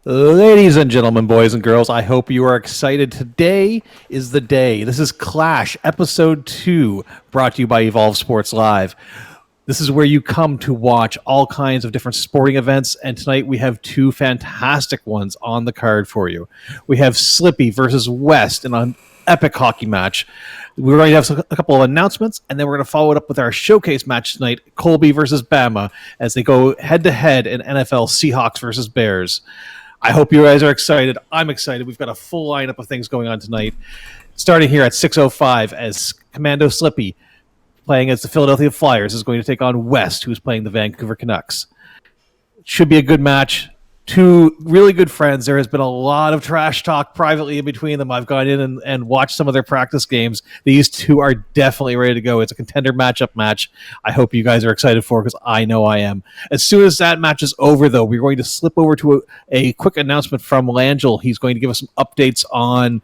Ladies and gentlemen, boys and girls, I hope you are excited. Today is the day. This is Clash, Episode 2, brought to you by Evolve Sports Live. This is where you come to watch all kinds of different sporting events, and tonight we have two fantastic ones on the card for you. We have Slippy versus West in an epic hockey match. We're going to have a couple of announcements, and then we're going to follow it up with our showcase match tonight, Colby versus Bama, as they go head-to-head in NFL Seahawks versus Bears. I hope you guys are excited. I'm excited. We've got a full lineup of things going on tonight. Starting here at 6:05 as Commando Slippy, playing as the Philadelphia Flyers, is going to take on West, who's playing the Vancouver Canucks. Should be a good match. Two really good friends. There has been a lot of trash talk privately in between them. I've gone in and watched some of their practice games. These two are definitely ready to go. It's a contender matchup match. I hope you guys are excited for it because I know I am. As soon as that match is over, though, we're going to slip over to a quick announcement from Langell. He's going to give us some updates on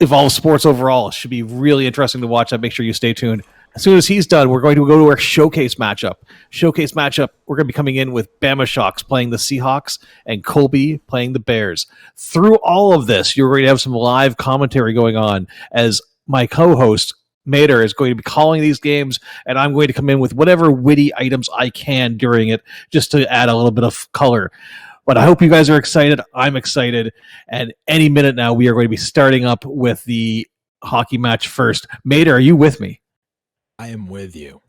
Evolve Sports overall. It should be really interesting to watch that. Make sure you stay tuned. As soon as he's done, we're going to go to our showcase matchup. We're going to be coming in with Bamashockz playing the Seahawks and Colby playing the Bears. Through all of this, you're going to have some live commentary going on as my co-host, Mater, is going to be calling these games, and I'm going to come in with whatever witty items I can during it just to add a little bit of color. But I hope you guys are excited. I'm excited. And any minute now, we are going to be starting up with the hockey match first. Mater, are you with me? I am with you.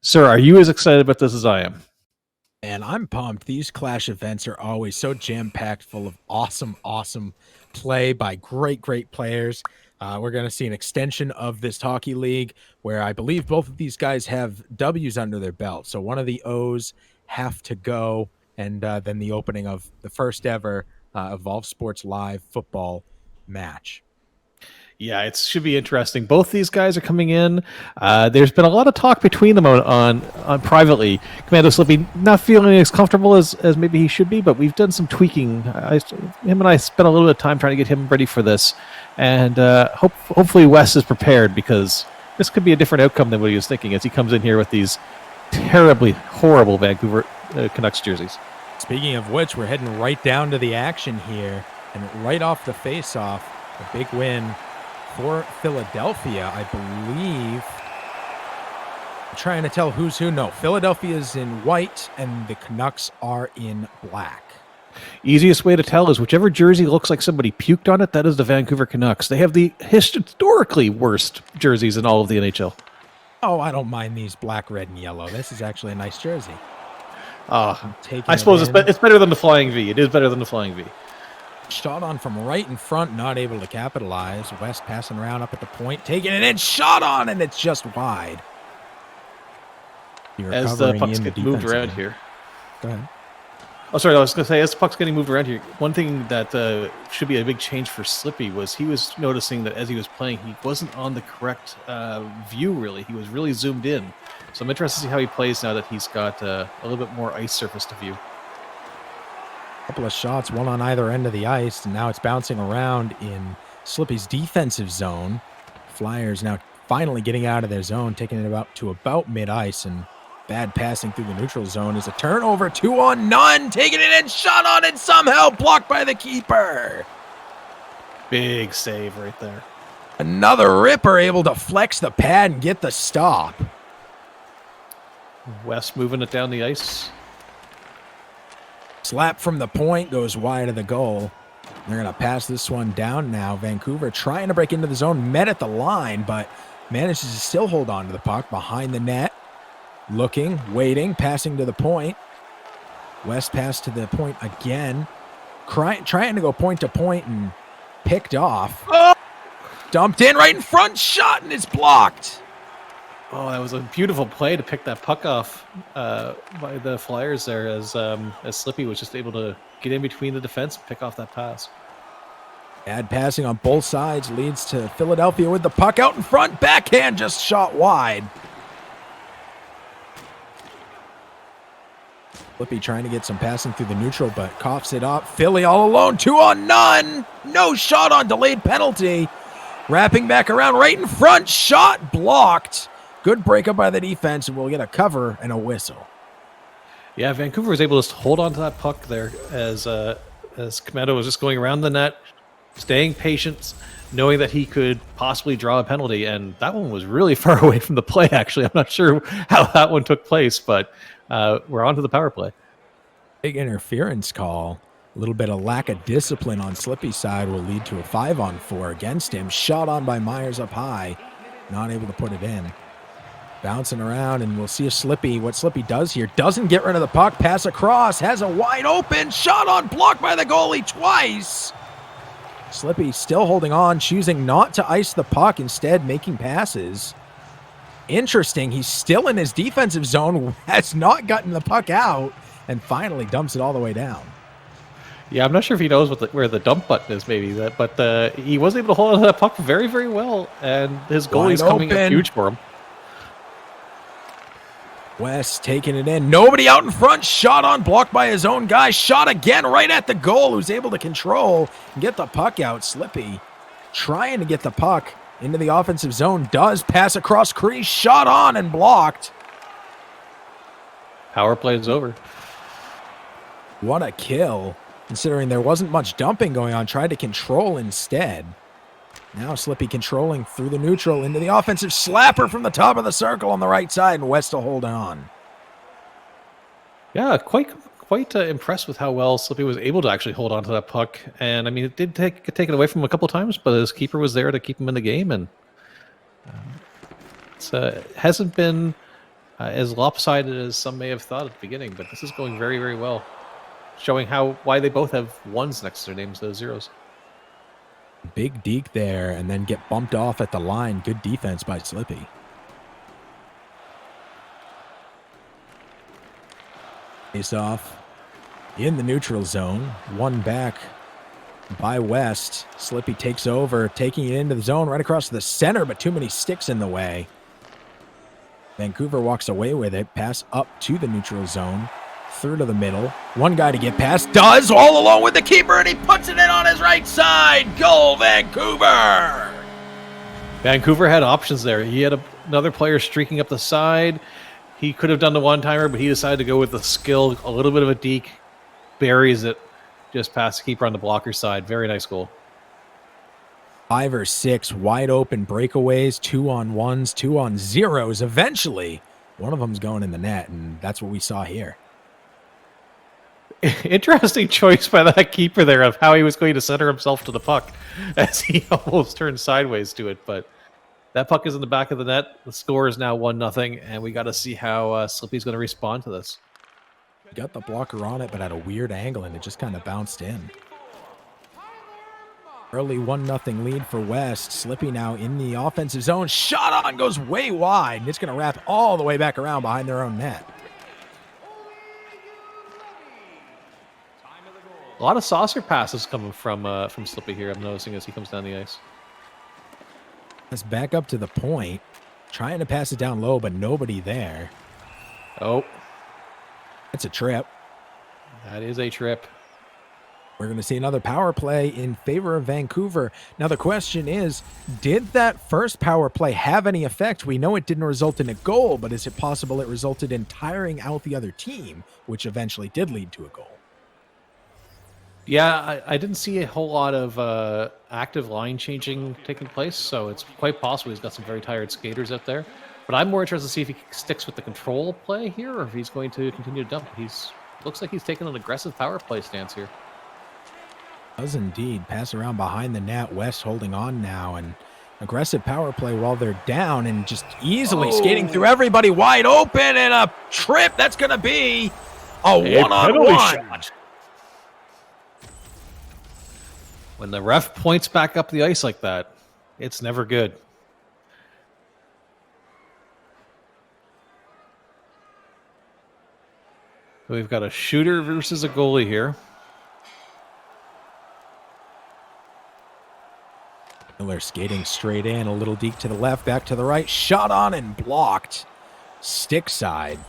Sir, are you as excited about this as I am? And I'm pumped. These Clash events are always so jam-packed, full of awesome play by great players. We're going to see an extension of this hockey league where I believe both of these guys have W's under their belt. So one of the O's have to go, and then the opening of the first ever Evolve Sports Live football match. Yeah, it should be interesting. Both these guys are coming in. There's been a lot of talk between them on privately. Commando Slippy not feeling as comfortable as maybe he should be, but we've done some tweaking. Him and I spent a little bit of time trying to get him ready for this, and hopefully Wes is prepared because this could be a different outcome than what he was thinking as he comes in here with these terribly horrible Vancouver Canucks jerseys. Speaking of which, we're heading right down to the action here, and right off the face-off, a big win for Philadelphia, I believe. I'm trying to tell who's who. No, Philadelphia is in white and the Canucks are in black. Easiest way to tell is whichever jersey looks like somebody puked on it, that is the Vancouver Canucks. They have the historically worst jerseys in all of the NHL. Oh, I don't mind these black, red, and yellow. This is actually a nice jersey. I suppose it's better than the Flying V. It is better than the Flying V. Shot on from right in front, not able to capitalize. West passing around up at the point, taking it in, shot on, and it's just wide. As the puck's getting moved around here. Go ahead. Oh, sorry, I was going to say, as the puck's getting moved around here, one thing that should be a big change for Slippy was he was noticing that as he was playing, he wasn't on the correct view, really. He was really zoomed in. So I'm interested to see how he plays now that he's got a little bit more ice surface to view. Couple of shots, one on either end of the ice, and now it's bouncing around in Slippy's defensive zone. Flyers now finally getting out of their zone, taking it to about mid-ice, and bad passing through the neutral zone is a turnover, 2-on-none, taking it in, shot on, and somehow blocked by the keeper. Big save right there. Another ripper able to flex the pad and get the stop. West moving it down the ice. Slap from the point goes wide of the goal. They're going to pass this one down now. Vancouver trying to break into the zone, met at the line, but manages to still hold on to the puck behind the net. Looking, waiting, passing to the point. West pass to the point again. Trying to go point to point and picked off. Oh! Dumped in right in front, shot, and it's blocked. Oh, that was a beautiful play to pick that puck off by the Flyers there as Slippy was just able to get in between the defense and pick off that pass. Bad passing on both sides leads to Philadelphia with the puck out in front. Backhand just shot wide. Slippy trying to get some passing through the neutral, but coughs it up. Philly all alone, 2-on-none. No shot on delayed penalty. Wrapping back around right in front. Shot blocked. Good breakup by the defense, and we'll get a cover and a whistle. Yeah, Vancouver was able to hold on to that puck there as as Commando was just going around the net, staying patient, knowing that he could possibly draw a penalty. And that one was really far away from the play, actually. I'm not sure how that one took place, but we're on to the power play. Big interference call. A little bit of lack of discipline on Slippy's side will lead to a 5-on-4 against him. Shot on by Myers up high. Not able to put it in. Bouncing around, and we'll see if what Slippy does here. Doesn't get rid of the puck. Pass across. Has a wide open. Shot on, blocked by the goalie twice. Slippy still holding on, choosing not to ice the puck, instead making passes. Interesting. He's still in his defensive zone. Has not gotten the puck out, and finally dumps it all the way down. Yeah, I'm not sure if he knows where the dump button is, maybe, but he was able to hold on to that puck very, very well, and his goalie's coming up huge for him. West taking it in. Nobody out in front. Shot on, blocked by his own guy. Shot again right at the goal, who's able to control and get the puck out. Slippy trying to get the puck into the offensive zone. Does pass across crease. Shot on and blocked. Power play is over. What a kill, considering there wasn't much dumping going on. Tried to control instead. Now Slippy controlling through the neutral into the offensive slapper from the top of the circle on the right side, and West to hold on. Yeah, quite impressed with how well Slippy was able to actually hold on to that puck. And I mean, it did take it away from him a couple times, but his keeper was there to keep him in the game, and it hasn't been as lopsided as some may have thought at the beginning. But this is going very, very well, showing why they both have ones next to their names, those zeros. Big deke there, and then get bumped off at the line. Good defense by Slippy. Face off in the neutral zone. One back by West. Slippy takes over, taking it into the zone right across the center, but too many sticks in the way. Vancouver walks away with it. Pass up to the neutral zone. Through to the middle. One guy to get past. Does, all alone with the keeper, and he puts it in on his right side. Goal, Vancouver! Vancouver had options there. He had another player streaking up the side. He could have done the one-timer, but he decided to go with the skill, a little bit of a deke, buries it just past the keeper on the blocker side. Very nice goal. 5 or 6 wide open breakaways, 2-on-1s, 2-on-0s. Eventually, one of them's going in the net, and that's what we saw here. Interesting choice by that keeper there of how he was going to center himself to the puck as he almost turned sideways to it. But that puck is in the back of the net. The score is now 1-0, and we got to see how Slippy's going to respond to this. Got the blocker on it, but at a weird angle, and it just kind of bounced in. Early 1-0 lead for West. Slippy now in the offensive zone. Shot on, goes way wide, and it's going to wrap all the way back around behind their own net. A lot of saucer passes coming from Slippy here, I'm noticing, as he comes down the ice. Let's back up to the point. Trying to pass it down low, but nobody there. Oh. It's a trip. That is a trip. We're going to see another power play in favor of Vancouver. Now, the question is, did that first power play have any effect? We know it didn't result in a goal, but is it possible it resulted in tiring out the other team, which eventually did lead to a goal? Yeah, I didn't see a whole lot of active line changing taking place, so it's quite possible he's got some very tired skaters out there. But I'm more interested to see if he sticks with the control play here, or if he's going to continue to dump. Looks like he's taking an aggressive power play stance here. Does indeed. Pass around behind the net. West holding on now, and aggressive power play while they're down, and just easily skating through everybody wide open, and a trip. That's going to be a one-on-one shot. When the ref points back up the ice like that, it's never good. We've got a shooter versus a goalie here. Miller skating straight in, a little deke to the left, back to the right, shot on and blocked. Stick side.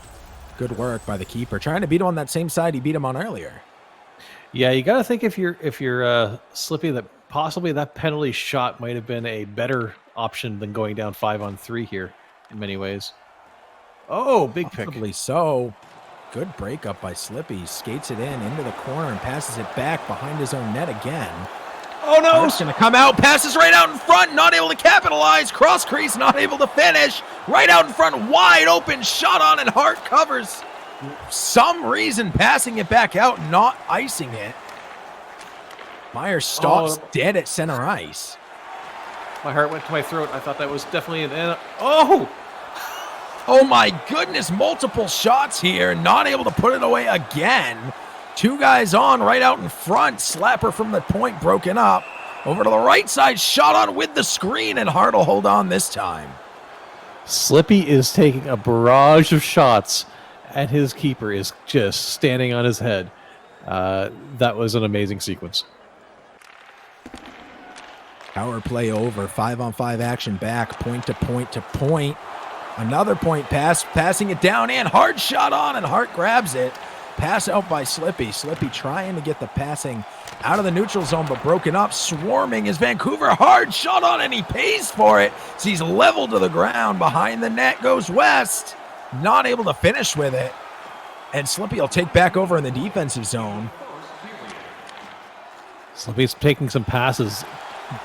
Good work by the keeper. Trying to beat him on that same side he beat him on earlier. Yeah, you got to think if you're Slippy, that possibly that penalty shot might have been a better option than going down 5-on-3 here in many ways. Oh, big pick. Possibly so. Good breakup by Slippy. Skates it into the corner and passes it back behind his own net again. Oh no! Hart's going to come out, passes right out in front, not able to capitalize. Cross crease, not able to finish. Right out in front, wide open shot on, and Hart covers. Some reason passing it back out, not icing it. Myers stops dead at center ice. My heart went to my throat. I thought that was definitely an... Oh! Oh my goodness, multiple shots here, not able to put it away again. Two guys on right out in front. Slapper from the point broken up. Over to the right side, shot on with the screen, and Hart will hold on this time. Slippy is taking a barrage of shots, and his keeper is just standing on his head. That was an amazing sequence. Power play over, 5-on-5 action back, point to point to point. Another point pass, passing it down in, hard shot on, and Hart grabs it. Pass out by Slippy. Slippy trying to get the passing out of the neutral zone, but broken up. Swarming is Vancouver. Hard shot on, and he pays for it. So he's leveled to the ground. Behind the net goes West. Not able to finish with it. And Slippy will take back over in the defensive zone. Slippy's taking some passes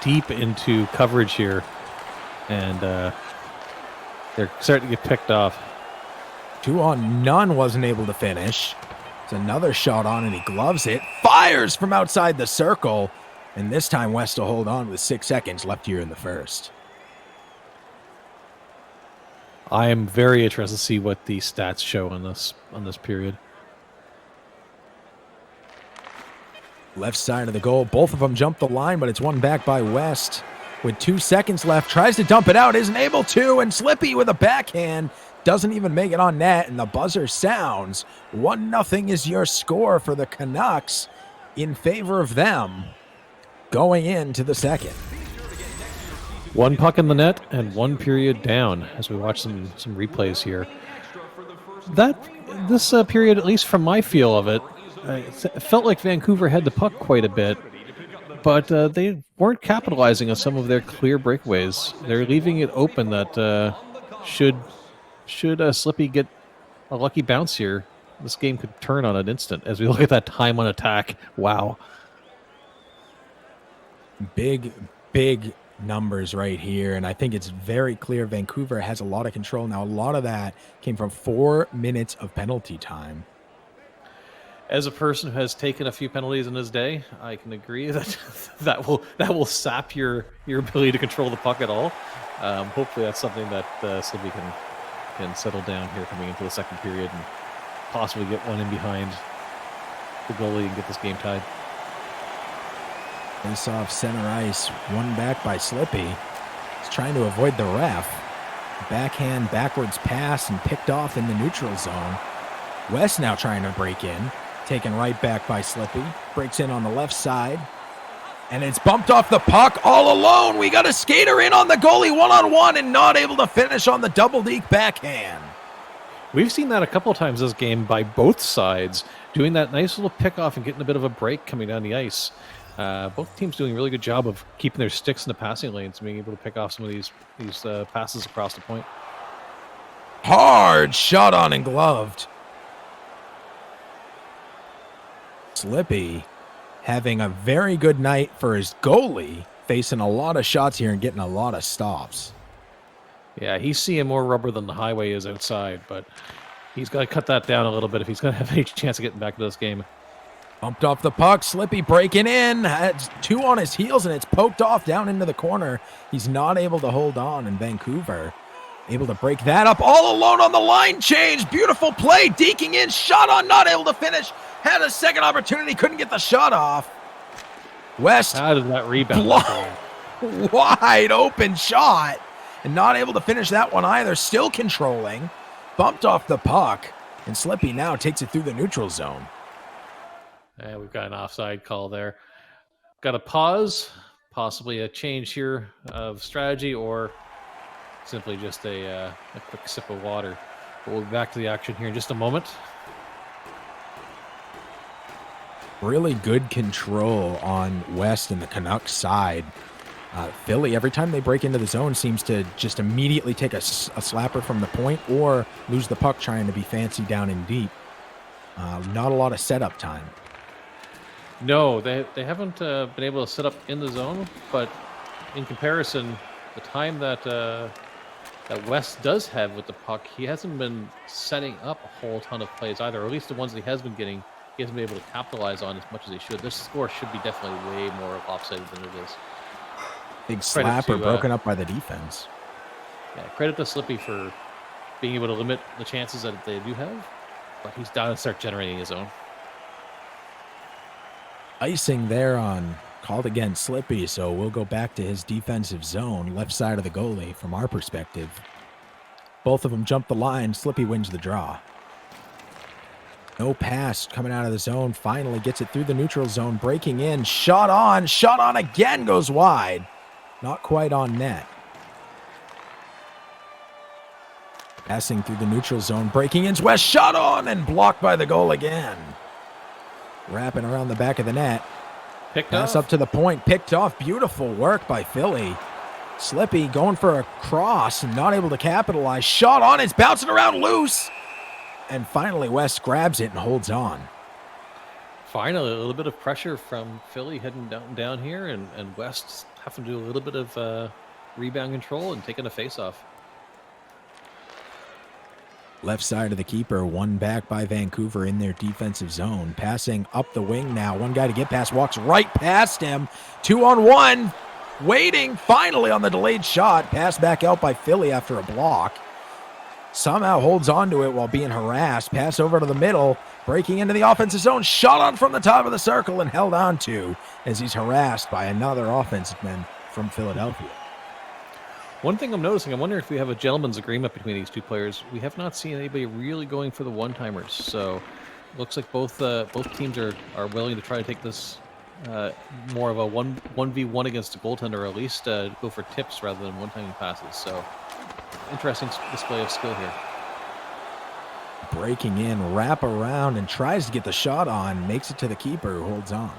deep into coverage here. And they're starting to get picked off. 2-on-none, wasn't able to finish. It's another shot on, and he gloves it. Fires from outside the circle. And this time West will hold on with 6 seconds left here in the first. I am very interested to see what the stats show on this period. Left side of the goal. Both of them jump the line, but it's won back by West. With 2 seconds left, tries to dump it out, isn't able to, and Slippy with a backhand doesn't even make it on net, and the buzzer sounds. 1-0 is your score for the Canucks in favor of them going into the second. One puck in the net and 1 period down as we watch some replays here. This period, at least from my feel of it, it felt like Vancouver had the puck quite a bit, but they weren't capitalizing on some of their clear breakaways. They're leaving it open that should Slippy get a lucky bounce here, this game could turn on an instant as we look at that time on attack. Wow. Big numbers right here, and I think it's very clear Vancouver has a lot of control. Now, a lot of that came from 4 minutes of penalty time. As a person who has taken a few penalties in his day, I can agree that that will sap your ability to control the puck at all. Hopefully that's something that Slippy can settle down here coming into the second period and possibly get one in behind the goalie and get this game tied. Face off center ice, won back by Slippy. He's trying to avoid the ref. Backhand backwards pass and picked off in the neutral zone. West now trying to break in. Taken right back by Slippy. Breaks in on the left side. And it's bumped off the puck all alone. We got a skater in on the goalie one-on-one and not able to finish on the double deke backhand. We've seen that a couple of times this game by both sides, doing that nice little pick-off and getting a bit of a break coming down the ice. Both teams doing a really good job of keeping their sticks in the passing lanes and being able to pick off some of these passes across the point. Hard shot on and gloved. Slippy having a very good night for his goalie, facing a lot of shots here and getting a lot of stops. Yeah, he's seeing more rubber than the highway is outside, but he's got to cut that down a little bit if he's going to have any chance of getting back to this game. Bumped off the puck, Slippy breaking in, has 2 on his heels, and it's poked off down into the corner. He's not able to hold on, and Vancouver able to break that up all alone on the line change. Beautiful play, deking in, shot on, not able to finish. Had a second opportunity, couldn't get the shot off. West, how did that rebound? Wide open shot, and not able to finish that one either. Still controlling, bumped off the puck, and Slippy now takes it through the neutral zone. And we've got an offside call there. Got a pause, possibly a change here of strategy, or simply just a quick sip of water. But we'll be back to the action here in just a moment. Really good control on West and the Canucks side. Philly, every time they break into the zone, seems to just immediately take a slapper from the point or lose the puck trying to be fancy down in deep. Not a lot of setup time. No, they haven't been able to set up in the zone, but in comparison, the time that that West does have with the puck, he hasn't been setting up a whole ton of plays either, or at least the ones that he has been getting, he hasn't been able to capitalize on as much as he should. This score should be definitely way more lopsided than it is. Big slapper broken up by the defense. Yeah, credit to Slippy for being able to limit the chances that they do have, but he's down to start generating his own. Icing there on called against Slippy, so we'll go back to his defensive zone, left side of the goalie from our perspective. Both of them jump the line. Slippy wins the draw. No pass coming out of the zone. Finally gets it through the neutral zone, breaking in. Shot on again, goes wide. Not quite on net. Passing through the neutral zone, breaking in. West shot on and blocked by the goal again. Wrapping around the back of the net. Pass up to the point, picked off. Beautiful work by Philly. Slippy going for a cross, not able to capitalize. Shot on, it's bouncing around loose. And finally, West grabs it and holds on. Finally, a little bit of pressure from Philly heading down here, and West having to do a little bit of rebound control and taking a face-off. Left side of the keeper, one back by Vancouver in their defensive zone. Passing up the wing now. One guy to get past, walks right past him. 2-on-1. Waiting finally on the delayed shot. Pass back out by Philly after a block. Somehow holds on to it while being harassed. Pass over to the middle. Breaking into the offensive zone. Shot on from the top of the circle and held on to as he's harassed by another offensive man from Philadelphia. One thing I'm noticing, I'm wondering if we have a gentleman's agreement between these two players. We have not seen anybody really going for the one-timers, so looks like both teams are willing to try to take this more of a 1v1 against a goaltender, or at least go for tips rather than one-timing passes. So interesting display of skill here. Breaking in, wrap around, and tries to get the shot on. Makes it to the keeper who holds on.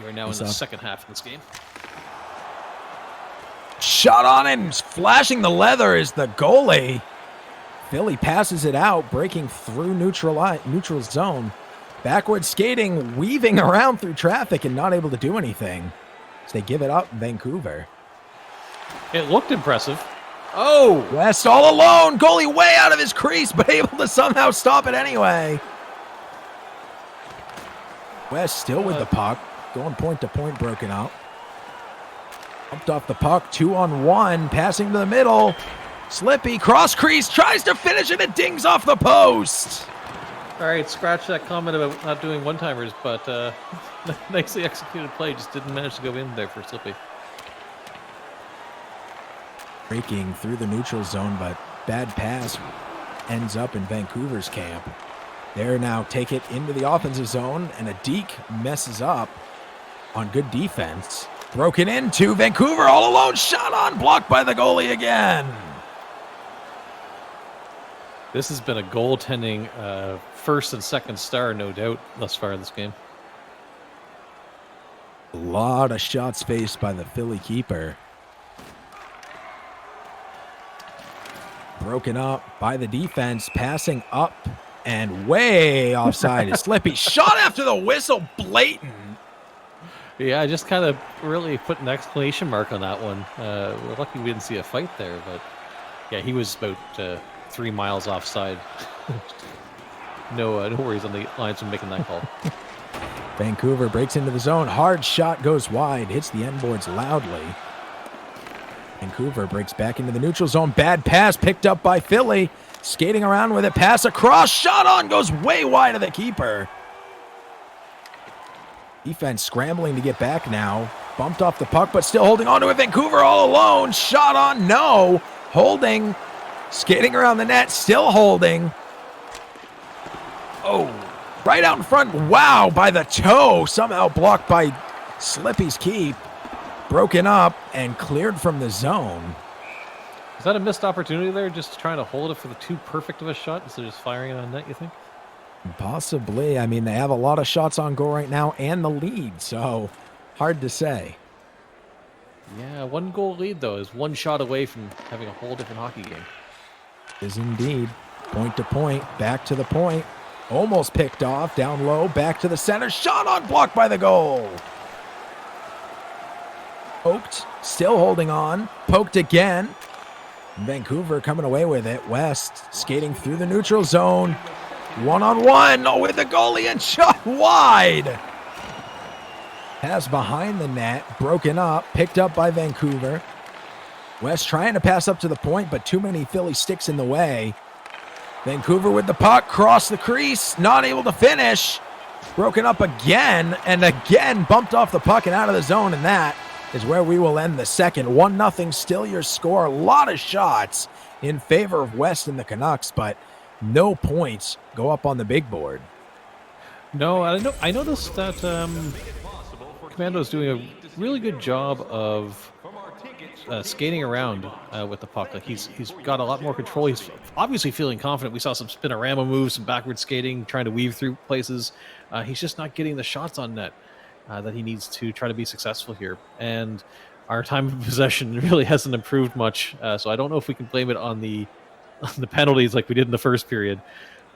We're now in the second half of this game. Shot on and flashing the leather is the goalie. Philly passes it out, breaking through neutral zone. Backward skating, weaving around through traffic and not able to do anything. So they give it up, Vancouver. It looked impressive. Oh! West all alone. Goalie way out of his crease, but able to somehow stop it anyway. West still with the puck. Going point to point, broken up. Bumped off the puck, 2-on-1, passing to the middle. Slippy, cross crease, tries to finish it, it dings off the post. All right, scratch that comment about not doing one-timers, but nicely executed play, just didn't manage to go in there for Slippy. Breaking through the neutral zone, but bad pass ends up in Vancouver's camp. They're now take it into the offensive zone, and a deke messes up on good defense. Broken into Vancouver all alone. Shot on, blocked by the goalie again. This has been a goaltending first and second star, no doubt, thus far in this game. A lot of shots faced by the Philly keeper. Broken up by the defense, passing up and way offside is Slippy. Shot after the whistle, blatant. Yeah, I just kind of really put an exclamation mark on that one. We're lucky we didn't see a fight there, but yeah, he was about 3 miles offside. No worries on the lines from making that call. Vancouver breaks into the zone. Hard shot goes wide, hits the end boards loudly. Vancouver breaks back into the neutral zone. Bad pass picked up by Philly. Skating around with it. Pass across. Shot on. Goes way wide of the keeper. Defense scrambling to get back now. Bumped off the puck, but still holding on to it. Vancouver all alone. Shot on. No. Holding. Skating around the net. Still holding. Oh. Right out in front. Wow. By the toe. Somehow blocked by Slippy's keep. Broken up and cleared from the zone. Is that a missed opportunity there? Just trying to hold it for the too perfect of a shot instead of just firing it on net, you think? Possibly. I mean, they have a lot of shots on goal right now and the lead, so hard to say. Yeah, 1-goal lead, though, is one shot away from having a whole different hockey game. Is indeed. Point to point, back to the point. Almost picked off, down low, back to the center. Shot on, blocked by the goal. Poked, still holding on. Poked again. Vancouver coming away with it. West skating through the neutral zone. One-on-one. Oh, with the goalie and shot wide. Pass behind the net. Broken up. Picked up by Vancouver. West trying to pass up to the point, but too many Philly sticks in the way. Vancouver with the puck. Cross the crease. Not able to finish. Broken up again. And again bumped off the puck and out of the zone. And that is where we will end the second. 1-0 still your score. A lot of shots in favor of West and the Canucks, but no points go up on the big board. No, I noticed that Commando is doing a really good job of skating around with the puck. Like he's got a lot more control. He's obviously feeling confident. We saw some spinorama moves, some backward skating, trying to weave through places. He's just not getting the shots on net that he needs to try to be successful here. And our time of possession really hasn't improved much. So I don't know if we can blame it on the penalties like we did in the first period.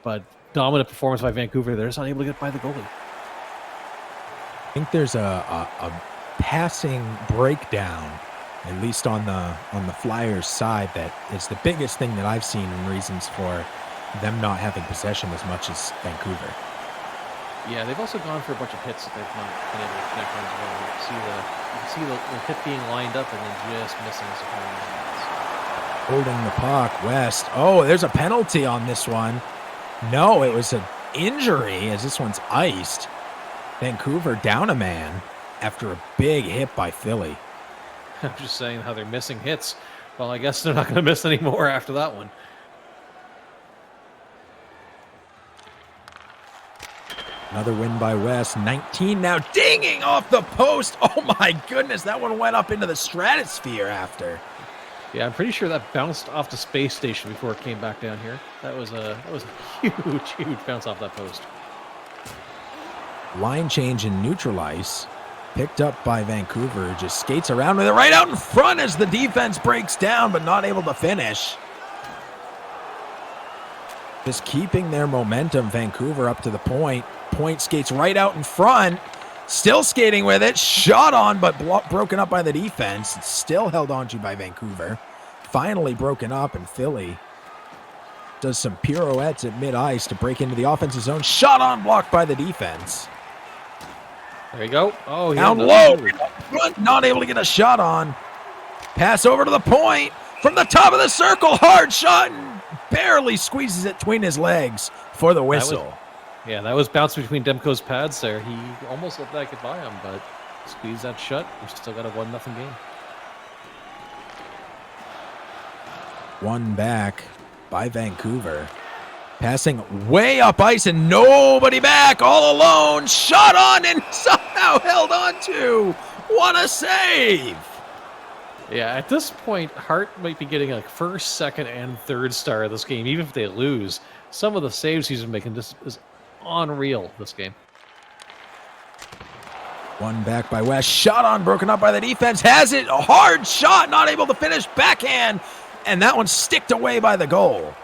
But dominant performance by Vancouver. They're just not able to get by the goalie. I think there's a passing breakdown, at least on the Flyers side, that is the biggest thing that I've seen in reasons for them not having possession as much as Vancouver. Yeah, they've also gone for a bunch of hits that they've not been able to connect on as well. You can see the hit being lined up and then just missing some lines. Holding the puck, West. Oh, there's a penalty on this one. No, it was an injury as this one's iced. Vancouver down a man after a big hit by Philly. I'm just saying how they're missing hits. Well, I guess they're not going to miss any more after that one. Another win by West. 19 now, dinging off the post. Oh my goodness, that one went up into the stratosphere after. Yeah, I'm pretty sure that bounced off the space station before it came back down here. That was a huge bounce off that post. Line change in neutral ice. Picked up by Vancouver. Just skates around with it right out in front as the defense breaks down, but not able to finish. Just keeping their momentum. Vancouver up to the point. Point skates right out in front. Still skating with it. Shot on, but broken up by the defense. It's still held on to by Vancouver. Finally broken up, and Philly does some pirouettes at mid-ice to break into the offensive zone. Shot on, blocked by the defense. There you go. Oh, down low. Not able to get a shot on. Pass over to the point. From the top of the circle. Hard shot. And barely squeezes it between his legs for the whistle. That was bounced between Demko's pads there. He almost let that get by him, but squeezed that shut. We've still got a 1-0 game. One back by Vancouver. Passing way up ice and nobody back, all alone. Shot on and somehow held on to. What a save. Yeah, at this point, Hart might be getting like first, second, and third star of this game, even if they lose. Some of the saves he's been making just is unreal this game. One back by West. Shot on, broken up by the defense. Has it. A hard shot, not able to finish. Backhand. And that one sticked away by the goal.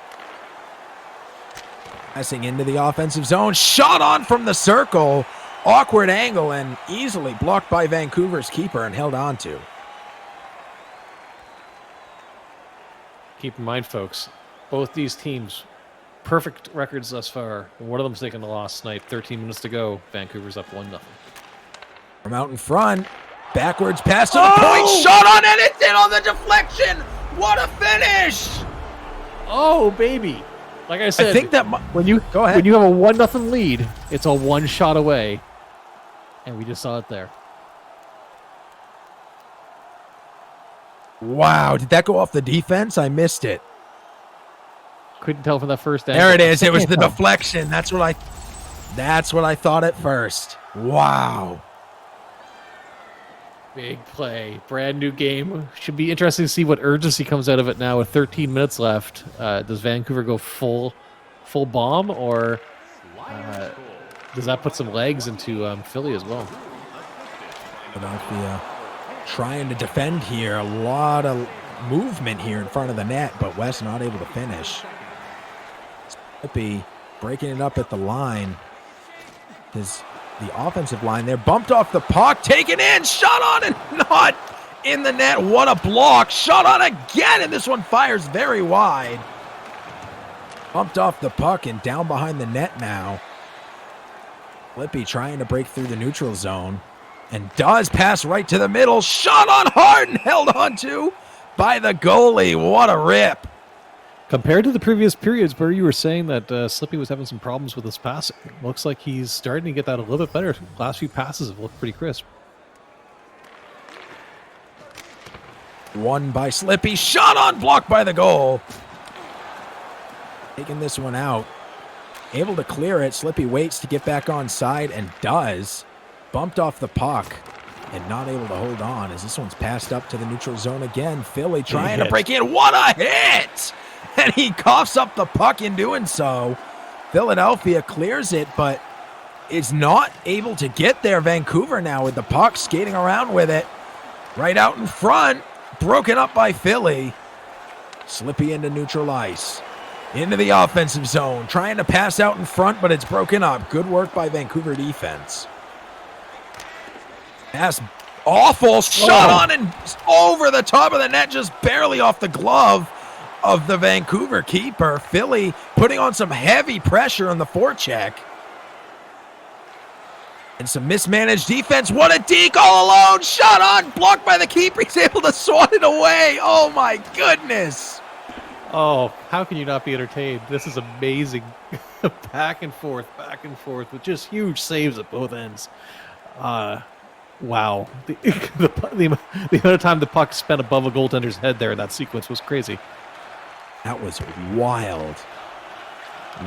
Passing into the offensive zone. Shot on from the circle. Awkward angle and easily blocked by Vancouver's keeper and held on to. Keep in mind, folks, both these teams, perfect records thus far. One of them's taking a loss tonight. 13 minutes to go. Vancouver's up 1-0. From out in front. Backwards pass to the point. Shot on and it's in on the deflection. What a finish. Oh, baby. Like I said, I think that when you go ahead. When you have a 1-0 lead, it's a one shot away. And we just saw it there. Wow, did that go off the defense? I missed it. Couldn't tell from that first angle. There it is. It was the deflection. That's what I thought at first. Wow. Big play. Brand new game. Should be interesting to see what urgency comes out of it now with 13 minutes left. Does Vancouver go full bomb, or does that put some legs into Philly as well? Philadelphia trying to defend here. A lot of movement here in front of the net, but West not able to finish. Slippy breaking it up at the line. The offensive line there, bumped off the puck, taken in, shot on and not in the net. What a block. Shot on again, and this one fires very wide. Bumped off the puck and down behind the net now. Slippy trying to break through the neutral zone and does pass right to the middle. Shot on hard and held on to by the goalie. What a rip. Compared to the previous periods where you were saying that Slippy was having some problems with his passing, looks like he's starting to get that a little bit better. The last few passes have looked pretty crisp. Won by Slippy. Shot on, blocked by the goal. Taking this one out. Able to clear it. Slippy waits to get back on side and does. Bumped off the puck and not able to hold on as this one's passed up to the neutral zone again. Philly trying to break in. What a hit! And he coughs up the puck in doing so. Philadelphia clears it, but is not able to get there. Vancouver now with the puck, skating around with it. Right out in front. Broken up by Philly. Slippy into neutral ice. Into the offensive zone. Trying to pass out in front, but it's broken up. Good work by Vancouver defense. Pass awful. Shot on and over the top of the net, just barely off the glove of the Vancouver keeper. Philly putting on some heavy pressure on the forecheck. And some mismanaged defense. What a deke all alone. Shot on, blocked by the keeper. He's able to swat it away. Oh my goodness. Oh, how can you not be entertained? This is amazing. back and forth with just huge saves at both ends. Wow. The amount of time the puck spent above a goaltender's head there in that sequence was crazy. That was wild.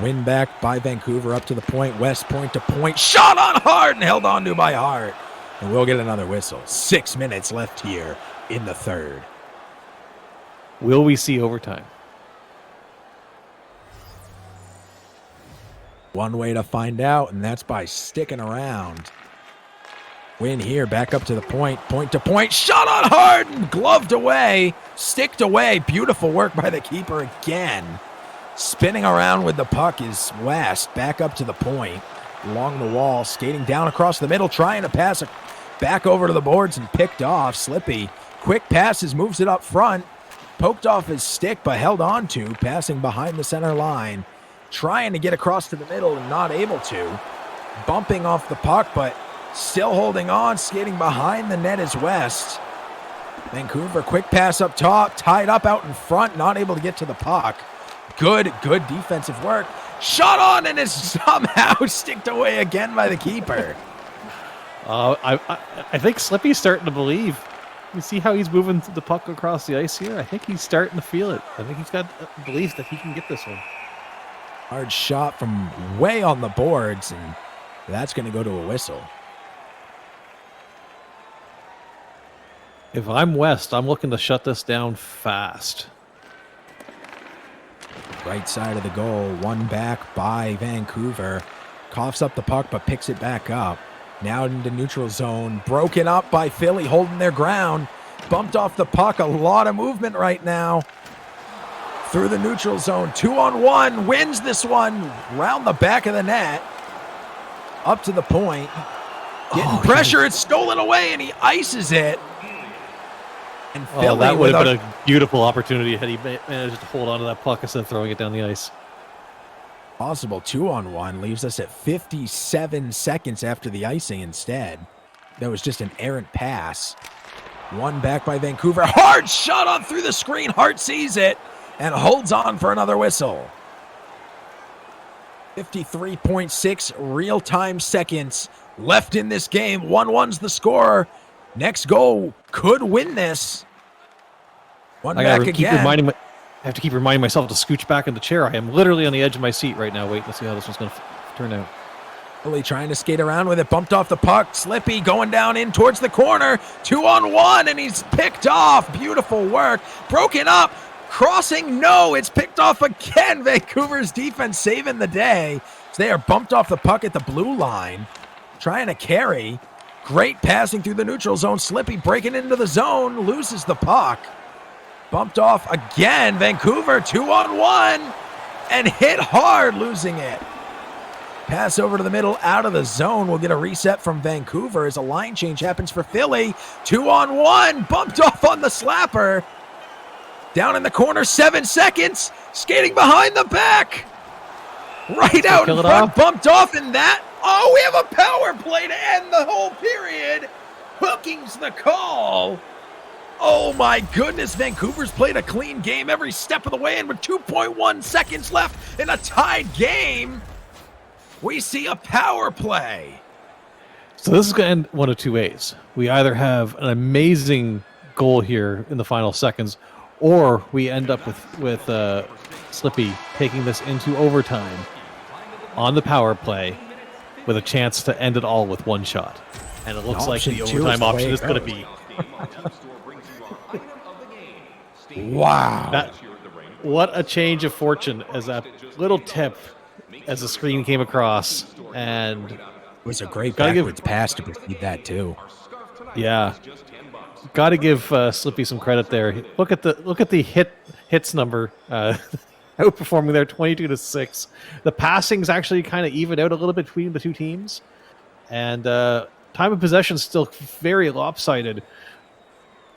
Win back by Vancouver up to the point. West point to point. Shot on hard and held on to by Hart. And we'll get another whistle. 6 minutes left here in the third. Will we see overtime? One way to find out, and that's by sticking around. Win here, back up to the point. Point to point. Shot on hard and gloved away. Sticked away. Beautiful work by the keeper again. Spinning around with the puck is West. Back up to the point. Along the wall. Skating down across the middle. Trying to pass it back over to the boards and picked off. Slippy. Quick passes. Moves it up front. Poked off his stick but held on to. Passing behind the center line. Trying to get across to the middle and not able to. Bumping off the puck but still holding on. Skating behind the net is West. Vancouver, quick pass up top. Tied up out in front. Not able to get to the puck. Good defensive work. Shot on and is somehow sticked away again by the keeper. I think Slippy's starting to believe. You see how he's moving the puck across the ice here? I think he's starting to feel it. I think he's got belief that he can get this one. Hard shot from way on the boards, and that's going to go to a whistle. If I'm West, I'm looking to shut this down fast. Right side of the goal, one back by Vancouver. Coughs up the puck, but picks it back up. Now into neutral zone. Broken up by Philly, holding their ground. Bumped off the puck. A lot of movement right now. Through the neutral zone. 2-on-1. Wins this one. Round the back of the net. Up to the point. Getting pressure. It's stolen away, and he ices it. And Philly that would have been a beautiful opportunity had he managed to hold on to that puck instead of throwing it down the ice. Possible 2-on-1 leaves us at 57 seconds after the icing instead. That was just an errant pass. One back by Vancouver. Hard shot on through the screen. Hart sees it and holds on for another whistle. 53.6 real-time seconds left in this game. 1-1's the score. Next goal could win this. One back again. I have to keep reminding myself to scooch back in the chair. I am literally on the edge of my seat right now, waiting to see how this one's going to turn out. Really trying to skate around with it. Bumped off the puck. Slippy going down in towards the corner. 2-on-1, and he's picked off. Beautiful work. Broken up. Crossing. No, it's picked off again. Vancouver's defense saving the day. So they are bumped off the puck at the blue line. Trying to carry. Great passing through the neutral zone. Slippy breaking into the zone, loses the puck. Bumped off again. Vancouver 2-on-1 and hit hard, losing it. Pass over to the middle, out of the zone. We'll get a reset from Vancouver as a line change happens for Philly. 2-on-1, bumped off on the slapper. Down in the corner, 7 seconds. Skating behind the back. Right out in front, bumped off in that. Oh, we have a power play to end the whole period. Hooking's the call. Oh my goodness, Vancouver's played a clean game every step of the way, and with 2.1 seconds left in a tied game, we see a power play. So this is going to end one of two ways. We either have an amazing goal here in the final seconds, or we end up with Slippy taking this into overtime on the power play with a chance to end it all with one shot. And it looks like the overtime option is going to be... Wow. What a change of fortune as that little tip as the screen came across. And it was a great backwards pass to precede that too. Yeah. Got to give Slippy some credit there. Look at the hits number outperforming there 22-6. The passing's actually kind of evened out a little bit between the two teams. And time of possession is still very lopsided.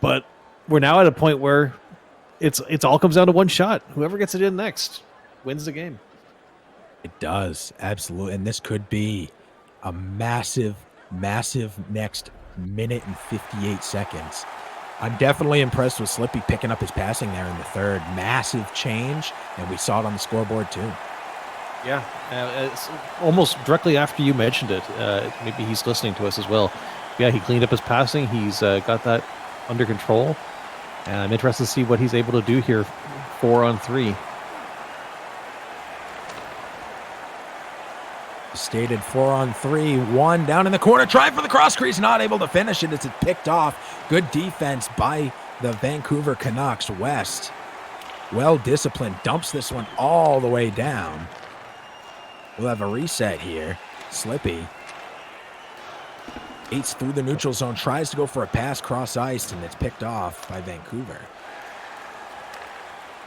But we're now at a point where it's all comes down to one shot. Whoever gets it in next wins the game. It does, absolutely. And this could be a massive, massive next minute and 58 seconds. I'm definitely impressed with Slippy picking up his passing there in the third. Massive change, and we saw it on the scoreboard too. Yeah, it's almost directly after you mentioned it. Maybe he's listening to us as well. Yeah, he cleaned up his passing. He's got that under control. And I'm interested to see what he's able to do here 4-on-3. Stated 4-on-3, one down in the corner, trying for the cross crease, not able to finish it as it's picked off. Good defense by the Vancouver Canucks. West, well disciplined, dumps this one all the way down. We'll have a reset here. Slippy eats through the neutral zone, tries to go for a pass cross ice, and it's picked off by Vancouver.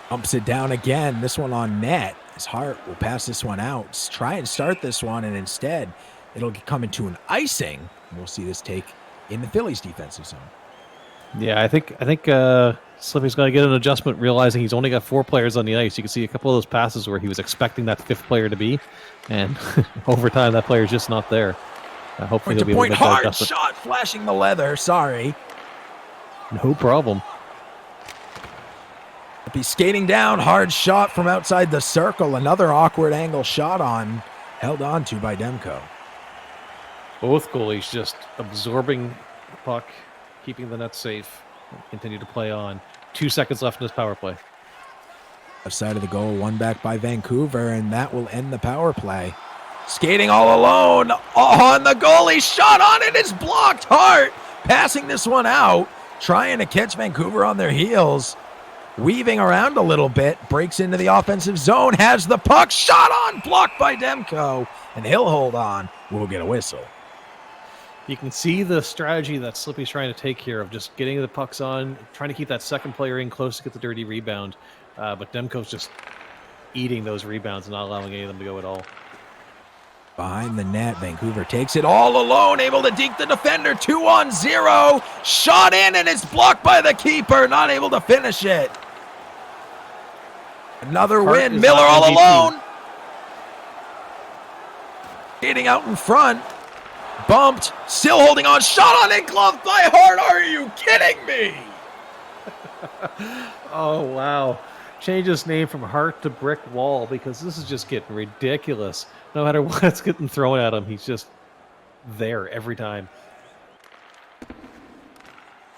Dumps it down again, this one on net. His Hart will pass this one out, try and start this one, and instead it'll come into an icing. We'll see this take in the Phillies' defensive zone. Yeah, I think Slippy's got to get an adjustment, realizing he's only got 4 players on the ice. You can see a couple of those passes where he was expecting that 5th player to be, and over time that player's just not there. Hopefully he'll be able to make that hard adjustment. Shot, flashing the leather. Sorry. No problem. He's skating down, hard shot from outside the circle. Another awkward angle shot held on to by Demko. Both goalies just absorbing the puck, keeping the net safe, and continue to play on. 2 seconds left in this power play. Left side of the goal, one back by Vancouver, and that will end the power play. Skating all alone on the goalie, shot on it is blocked. Hart passing this one out, trying to catch Vancouver on their heels. Weaving around a little bit, breaks into the offensive zone, has the puck, shot on, blocked by Demko, and he'll hold on. We'll get a whistle. You can see the strategy that Slippy's trying to take here of just getting the pucks on, trying to keep that second player in close to get the dirty rebound. But Demko's just eating those rebounds and not allowing any of them to go at all. Behind the net, Vancouver takes it all alone, able to deke the defender, 2-on-0. Shot in, and it's blocked by the keeper, not able to finish it. Another win, Miller all alone. Getting out in front. Bumped, still holding on, shot on it, gloved by Hart. Are you kidding me? Oh, wow. Change his name from Hart to Brick Wall because this is just getting ridiculous. No matter what's getting thrown at him, he's just there every time.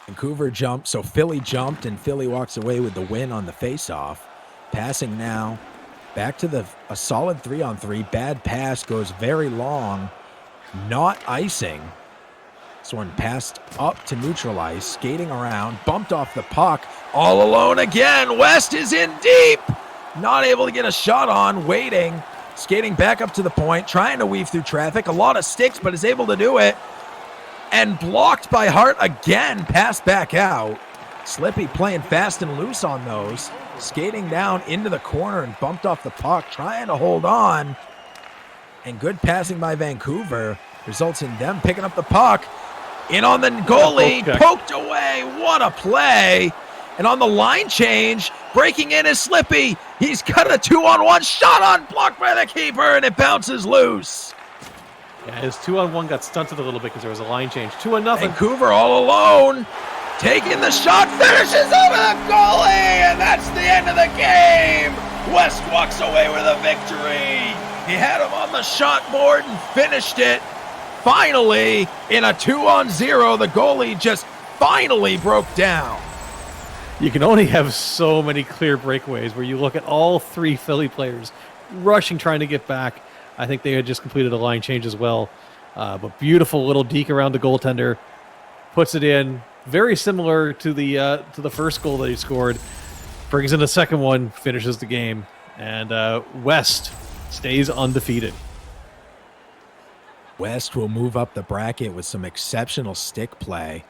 Vancouver jumped, so Philly jumped, and Philly walks away with the win on the faceoff. Passing now, back to a solid 3-on-3. Bad pass, goes very long, not icing. This one passed up to neutral ice, skating around, bumped off the puck, all alone again. West is in deep, not able to get a shot on, waiting, skating back up to the point, trying to weave through traffic. A lot of sticks, but is able to do it. and blocked by Hart again, passed back out. Slippy playing fast and loose on those, skating down into the corner and bumped off the puck, trying to hold on. And good passing by Vancouver results in them picking up the puck. In on the goalie, poked away. What a play. And on the line change, breaking in is Slippy. He's got a 2-on-1 shot on, blocked by the keeper, and it bounces loose. Yeah, his 2-on-1 got stunted a little bit because there was a line change. 2-0. Vancouver all alone. Taking the shot, finishes over the goalie, and that's the end of the game. West walks away with a victory. He had him on the shot board and finished it. Finally, in a 2-on-0, the goalie just finally broke down. You can only have so many clear breakaways where you look at all three Philly players rushing, trying to get back. I think they had just completed a line change as well. But beautiful little deke around the goaltender. Puts it in. Very similar to the first goal that he scored. Brings in the second one, finishes the game. And West stays undefeated. West will move up the bracket with some exceptional stick play.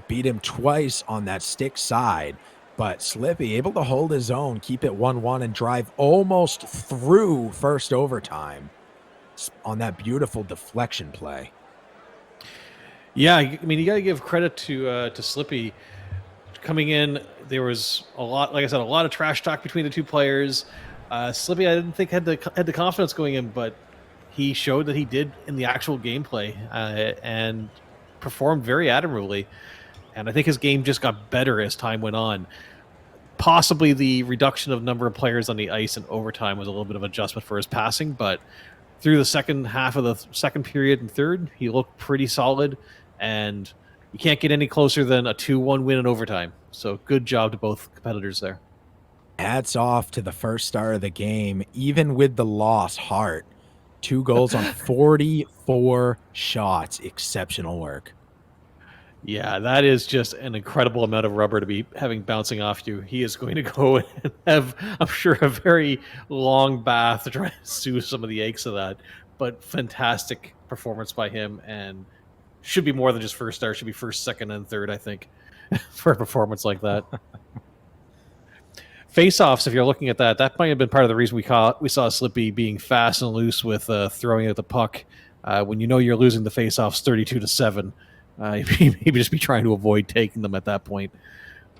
Beat him twice on that stick side, but Slippy able to hold his own, keep it 1-1, and drive almost through first overtime on that beautiful deflection play. Yeah, I mean, you got to give credit to Slippy coming in. There was a lot, like I said, a lot of trash talk between the two players. Slippy, I didn't think had the confidence going in, but he showed that he did in the actual gameplay and performed very admirably. And I think his game just got better as time went on. Possibly the reduction of number of players on the ice in overtime was a little bit of adjustment for his passing, but through the second half of the second period and third, he looked pretty solid, and you can't get any closer than a 2-1 win in overtime. So good job to both competitors there. Hats off to the first star of the game, even with the loss, Hart. 2 goals on 44 shots. Exceptional work. Yeah, that is just an incredible amount of rubber to be having bouncing off you. He is going to go and have, I'm sure, a very long bath to try to soothe some of the aches of that. But fantastic performance by him, and should be more than just first star. Should be first, second, and third, I think, for a performance like that. Face-offs, if you're looking at that, that might have been part of the reason we saw Slippy being fast and loose with throwing at the puck. When you know you're losing the face-offs 32-7, maybe just be trying to avoid taking them at that point.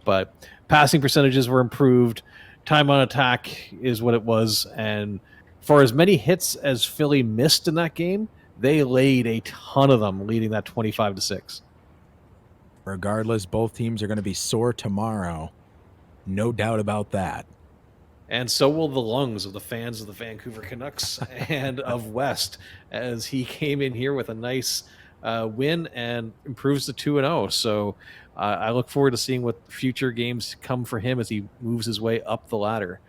But passing percentages were improved. Time on attack is what it was. And for as many hits as Philly missed in that game, they laid a ton of them, leading that 25-6. Regardless, both teams are going to be sore tomorrow. No doubt about that. And so will the lungs of the fans of the Vancouver Canucks and of West, as he came in here with a nice win and improves to 2-0. So I look forward to seeing what future games come for him as he moves his way up the ladder.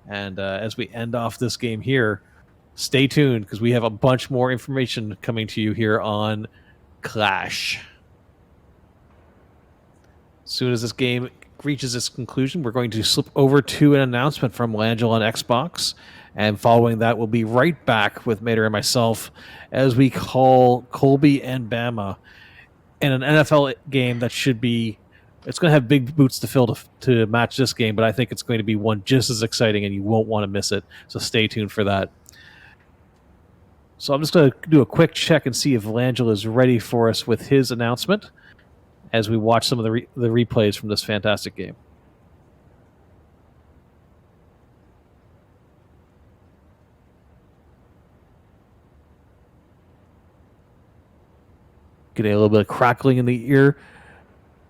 And as we end off this game here, stay tuned because we have a bunch more information coming to you here on Clash. As soon as this game reaches its conclusion, we're going to slip over to an announcement from Langell on Xbox, and following that, we'll be right back with Mater and myself as we call Colby and Bama in an NFL game that should be, it's going to have big boots to fill to match this game, but I think it's going to be one just as exciting, and you won't want to miss it, so stay tuned for that. So I'm just going to do a quick check and see if Langell is ready for us with his announcement as we watch some of the replays from this fantastic game. Getting a little bit of crackling in the ear.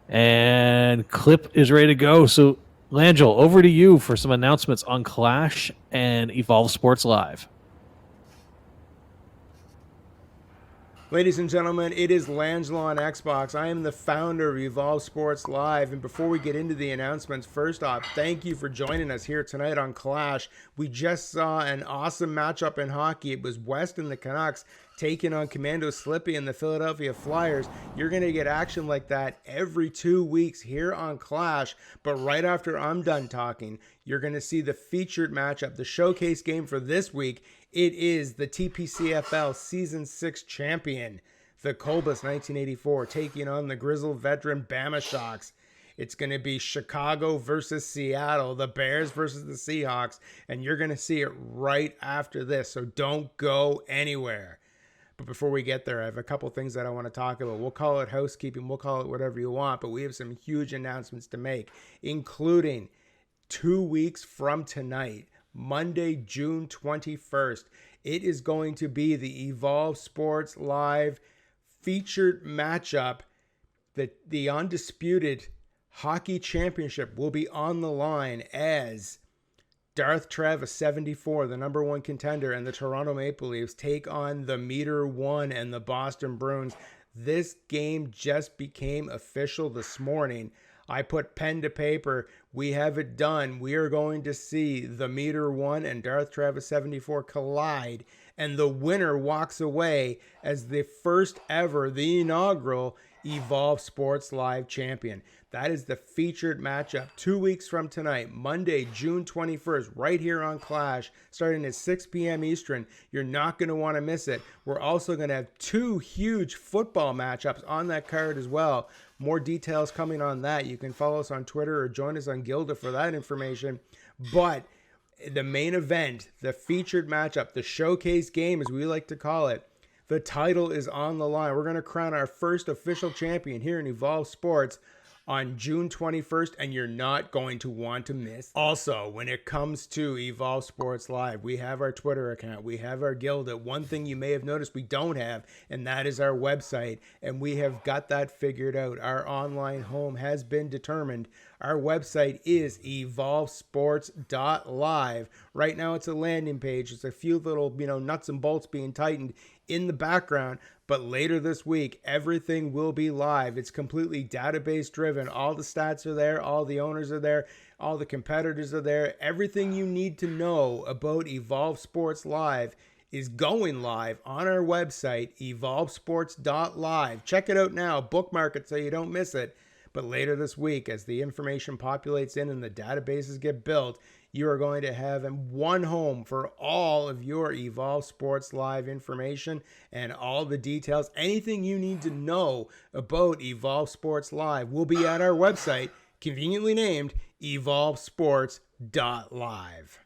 And clip is ready to go. So, Langell, over to you for some announcements on Clash and Evolve Sports Live. Ladies and gentlemen, it is Langell on Xbox. I am the founder of Evolve Sports Live. And before we get into the announcements, first off, thank you for joining us here tonight on Clash. We just saw an awesome matchup in hockey. It was West and the Canucks taking on Commando, Slippy, and the Philadelphia Flyers. You're going to get action like that every 2 weeks here on Clash. But right after I'm done talking, you're going to see the featured matchup, the showcase game for this week. It is the TPCFL Season 6 champion, the Colbus1984 taking on the grizzled veteran Bamashockz. It's going to be Chicago versus Seattle, the Bears versus the Seahawks, and you're going to see it right after this, so don't go anywhere. But before we get there, I have a couple things that I want to talk about. We'll call it housekeeping, we'll call it whatever you want, but we have some huge announcements to make, including 2 weeks from tonight, Monday, June 21st. It is going to be the Evolve Sports Live featured matchup. The undisputed hockey championship will be on the line as Darth Travis 74, the number one contender, and the Toronto Maple Leafs take on the Meter One and the Boston Bruins. This game just became official this morning. I put pen to paper. We have it done. We are going to see the Meter One and Darth Travis 74 collide, and the winner walks away as the first ever, the inaugural Evolve Sports Live champion. That is the featured matchup 2 weeks from tonight, Monday, June 21st, right here on Clash, starting at 6 p.m. Eastern. You're not going to want to miss it. We're also going to have 2 huge football matchups on that card as well. More details coming on that. You can follow us on Twitter or join us on Gilda for that information. But the main event, the featured matchup, the showcase game as we like to call it, the title is on the line. We're going to crown our first official champion here in Evolve Sports on June 21st, and you're not going to want to miss. Also, when it comes to Evolve Sports Live, we have our Twitter account, we have our Gilda. One thing you may have noticed we don't have, and that is our website, and we have got that figured out. Our online home has been determined. Our website is EvolveSports.live. Right now it's a landing page. It's a few little, nuts and bolts being tightened in the background, but later this week, everything will be live. It's completely database driven. All the stats are there. All the owners are there. All the competitors are there. Everything you need to know about Evolve Sports Live is going live on our website, EvolveSports.live. Check it out now. Bookmark it so you don't miss it. But later this week, as the information populates in and the databases get built, you are going to have one home for all of your Evolve Sports Live information and all the details. Anything you need to know about Evolve Sports Live will be at our website, conveniently named EvolveSports.live.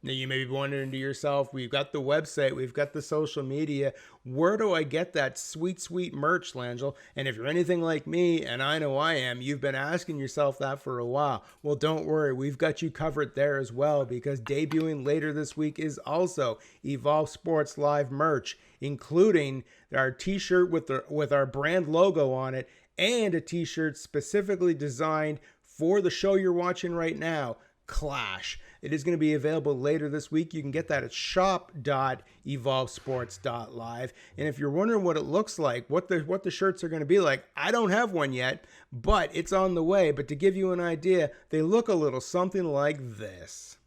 Now, you may be wondering to yourself, we've got the website, we've got the social media. Where do I get that sweet, sweet merch, Langell? And if you're anything like me, and I know I am, you've been asking yourself that for a while. Well, don't worry, we've got you covered there as well, because debuting later this week is also Evolve Sports Live merch, including our t-shirt with our brand logo on it, and a t-shirt specifically designed for the show you're watching right now, Clash. It is going to be available later this week. You can get that at shop.evolvesports.live. And if you're wondering what it looks like, what the shirts are going to be like, I don't have one yet, but it's on the way. But to give you an idea, they look a little something like this.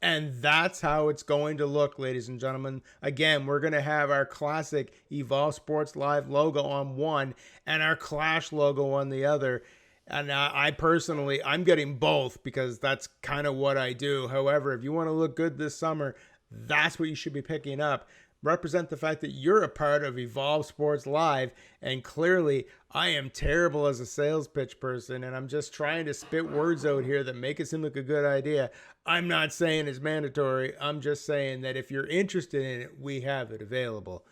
And that's how it's going to look, ladies and gentlemen. Again, we're going to have our classic Evolve Sports Live logo on one and our Clash logo on the other. And I'm getting both because that's kind of what I do. However, if you want to look good this summer, that's what you should be picking up. Represent the fact that you're a part of Evolve Sports Live, and clearly I am terrible as a sales pitch person, and I'm just trying to spit words out here that make it seem like a good idea. I'm not saying it's mandatory. I'm just saying that if you're interested in it, we have it available.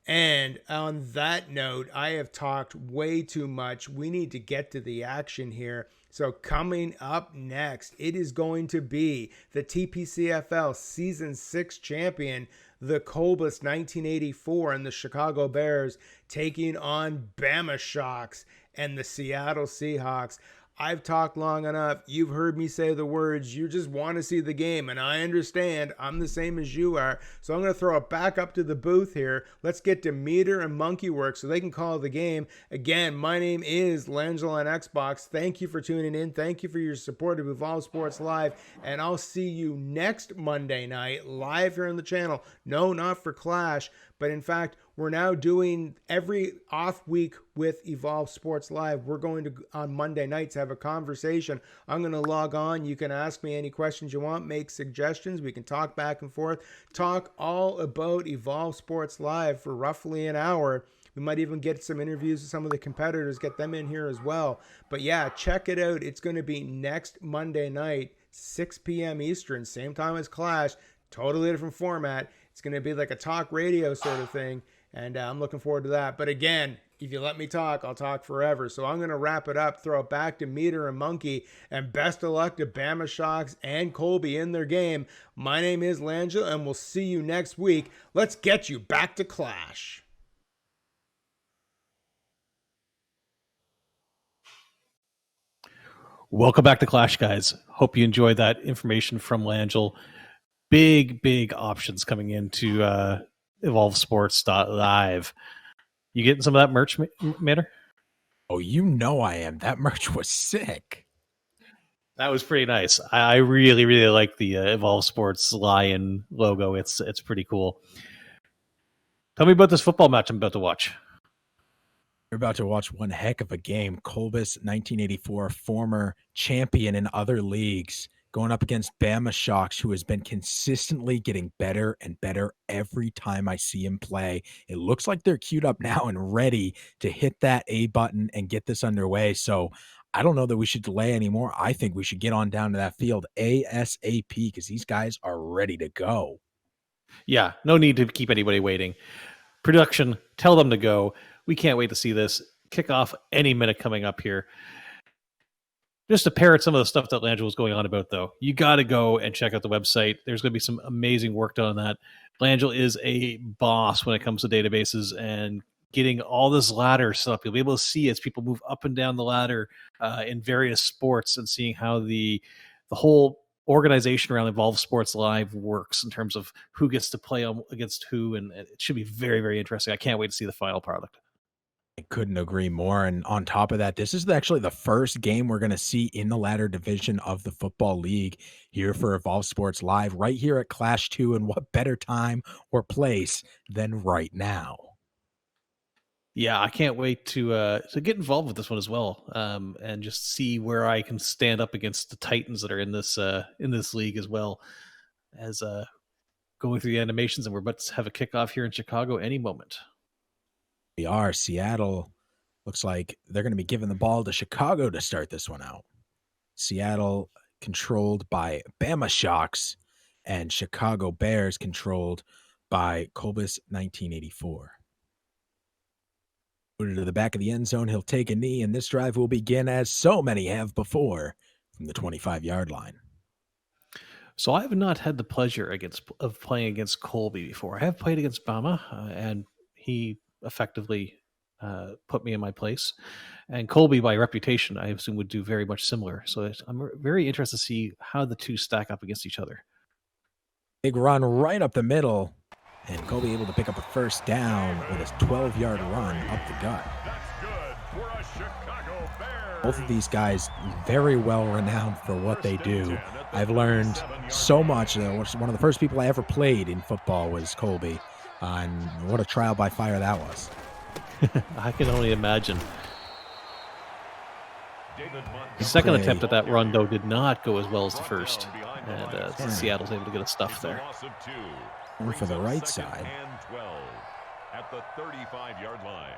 And on that note, I have talked way too much. We need to get to the action here. So coming up next, it is going to be the TPCFL Season 6 champion, the Colbus1984 and the Chicago Bears taking on Bamashockz and the Seattle Seahawks. I've talked long enough. You've heard me say the words. You just want to see the game, and I understand. I'm the same as you are. So I'm going to throw it back up to the booth here. Let's get to Meter and Monkeyworks so they can call the game. Again, my name is Langell on Xbox. Thank you for tuning in. Thank you for your support of Evolve Sports Live, and I'll see you next Monday night live here on the channel. No, not for Clash, but in fact, we're now doing every off week with Evolve Sports Live. We're going to, on Monday nights, have a conversation. I'm going to log on. You can ask me any questions you want, make suggestions. We can talk back and forth, talk all about Evolve Sports Live for roughly an hour. We might even get some interviews with some of the competitors, get them in here as well. But yeah, check it out. It's going to be next Monday night, 6 p.m. Eastern, same time as Clash, totally different format. It's going to be like a talk radio sort of thing, and I'm looking forward to that. But again, if you let me talk, I'll talk forever. So I'm going to wrap it up, throw it back to Meter and Monkey, and best of luck to Bamashockz and Colby in their game. My name is Langella, and we'll see you next week. Let's get you back to Clash. Welcome back to Clash, guys. Hope you enjoyed that information from Langell. Big options coming into EvolveSports.live. You getting some of that merch, Mater? Oh, you know I am. That merch was sick. That was pretty nice. I really like the Evolve Sports lion logo. It's pretty cool. Tell me about this football match I'm about to watch. You're about to watch one heck of a game. Colbus1984, former champion in other leagues, going up against Bamashockz, who has been consistently getting better and better every time I see him play. It looks like they're queued up now and ready to hit that A button and get this underway. So I don't know that we should delay anymore. I think we should get on down to that field ASAP because these guys are ready to go. Yeah, no need to keep anybody waiting. Production, tell them to go. We can't wait to see this kick off any minute coming up here. Just to parrot some of the stuff that Langell was going on about, though, you got to go and check out the website. There's going to be some amazing work done on that. Langell is a boss when it comes to databases and getting all this ladder stuff. You'll be able to see as people move up and down the ladder in various sports and seeing how the whole organization around Evolve Sports Live works in terms of who gets to play against who, and it should be very interesting. I can't wait to see the final product. I couldn't agree more. And on top of that, this is actually the first game we're going to see in the ladder division of the Football League here for Evolve Sports Live, right here at Clash 2. And what better time or place than right now? Yeah, I can't wait to get involved with this one as well, and just see where I can stand up against the Titans that are in this league as well as going through the animations. And we're about to have a kickoff here in Chicago any moment. We are. Seattle looks like they're going to be giving the ball to Chicago to start this one out. Seattle controlled by Bamashockz and Chicago Bears controlled by Colbus1984. Put to the back of the end zone. He'll take a knee, and this drive will begin as so many have before from the 25-yard line. So I have not had the pleasure of playing against Colby before. I have played against Bama, and he effectively put me in my place. And Colby, by reputation, I assume would do very much similar. So I'm very interested to see how the two stack up against each other. Big run right up the middle, and Colby able to pick up a first down with his 12-yard run up the gut. Both of these guys very well renowned for what they do. I've learned so much. One of the first people I ever played in football was Colby. And what a trial by fire that was. I can only imagine. The second attempt at that run, though, did not go as well as the first. And Seattle's able to get a stuff there. And for the right side. At the 35-yard line.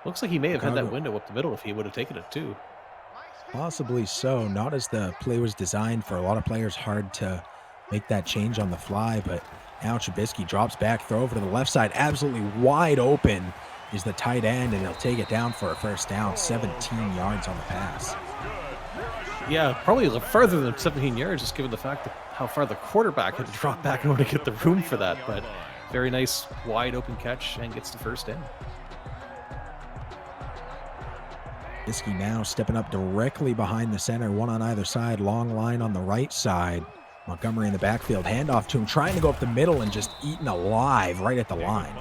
Looks like he may have had that window up the middle if he would have taken it, too. Possibly so. Not as the play was designed. For a lot of players, hard to make that change on the fly, but now Trubisky drops back, throw over to the left side. Absolutely wide open is the tight end, and he'll take it down for a first down, 17 yards on the pass. Yeah, probably further than 17 yards, just given the fact that how far the quarterback had to drop back in order to get the room for that. But very nice wide open catch and gets the first down. Trubisky now stepping up directly behind the center, one on either side, long line on the right side. Montgomery in the backfield, handoff to him, trying to go up the middle and just eaten alive right at the line.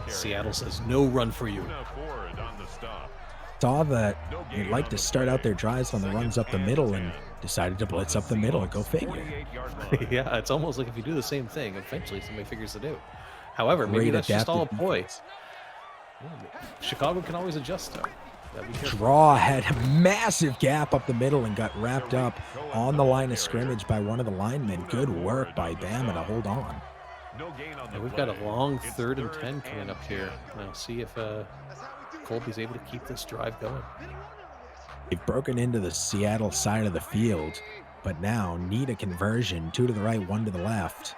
Seattle says no run for you. Saw that they like to start out their drives on the runs up the middle and decided to blitz up the middle. Go figure. Yeah, it's almost like if you do the same thing, eventually somebody figures it out. However, maybe Great that's just all a adaptive ploy. defense. Chicago can always adjust, though. Gotta be careful. Draw had a massive gap up the middle and got wrapped up on the line of scrimmage by one of the linemen. Good work by Bama to hold on. And we've got a long 3rd and 10 coming up here. Now see if Colby's able to keep this drive going. They've broken into the Seattle side of the field, but now need a conversion. 2 to the right, 1 to the left.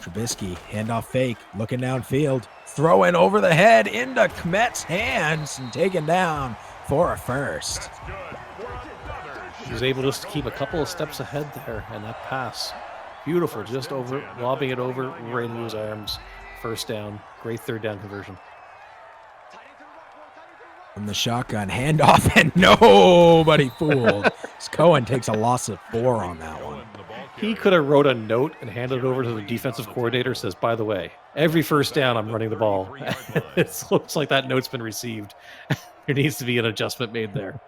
Trubisky, handoff fake, looking downfield, throwing over the head into Kmet's hands and taken down for a first. He was able just to keep a couple of steps ahead there, and that pass, beautiful, just over, lobbing it over, right into his arms. First down, great 3rd down conversion. From the shotgun, handoff, and nobody fooled. Cohen takes a loss of 4 on that one. He could have wrote a note and handed it over to the defensive coordinator. Says, by the way, every first down I'm running the ball. It looks like that note's been received. There needs to be an adjustment made there.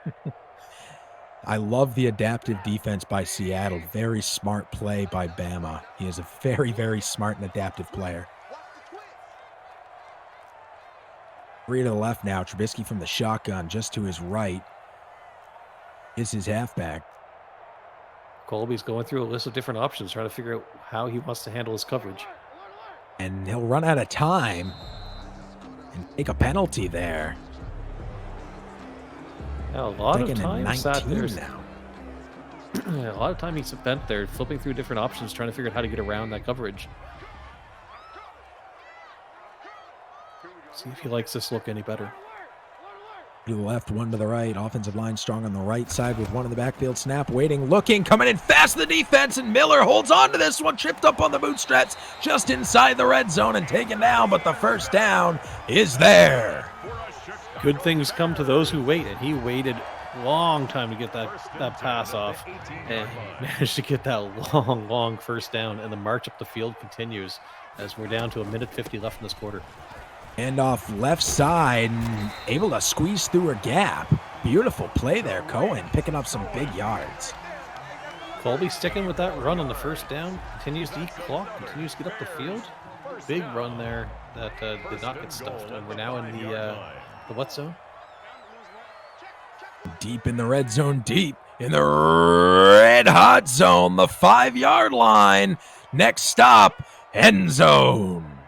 I love the adaptive defense by Seattle. Very smart play by Bama. He is a very, very smart and adaptive player. 3 to the left now. Trubisky from the shotgun just to his right is his halfback. Colby's going through a list of different options, trying to figure out how he wants to handle his coverage. And he'll run out of time and take a penalty there. Now, a lot of Taking time a sat 19 there. now. A lot of time he's spent there flipping through different options, trying to figure out how to get around that coverage. See if he likes this look any better. To the left, 1 to the right. Offensive line strong on the right side with 1 in the backfield. Snap, waiting, looking, coming in fast the defense, and Miller holds on to this one, tripped up on the bootstraps just inside the red zone and taken down, but the first down is there. Good things come to those who wait, and he waited a long time to get that pass off and managed to get that long first down, and the march up the field continues as we're down to 1:50 left in this quarter. And off left side, able to squeeze through a gap. Beautiful play there, Cohen, picking up some big yards. Colby sticking with that run on the first down, continues to eat clock, continues to get up the field. Big run there that did not get stuffed, and we're now in the what zone? Deep in the red zone, deep in the red hot zone, the 5-yard line. Next stop, end zone.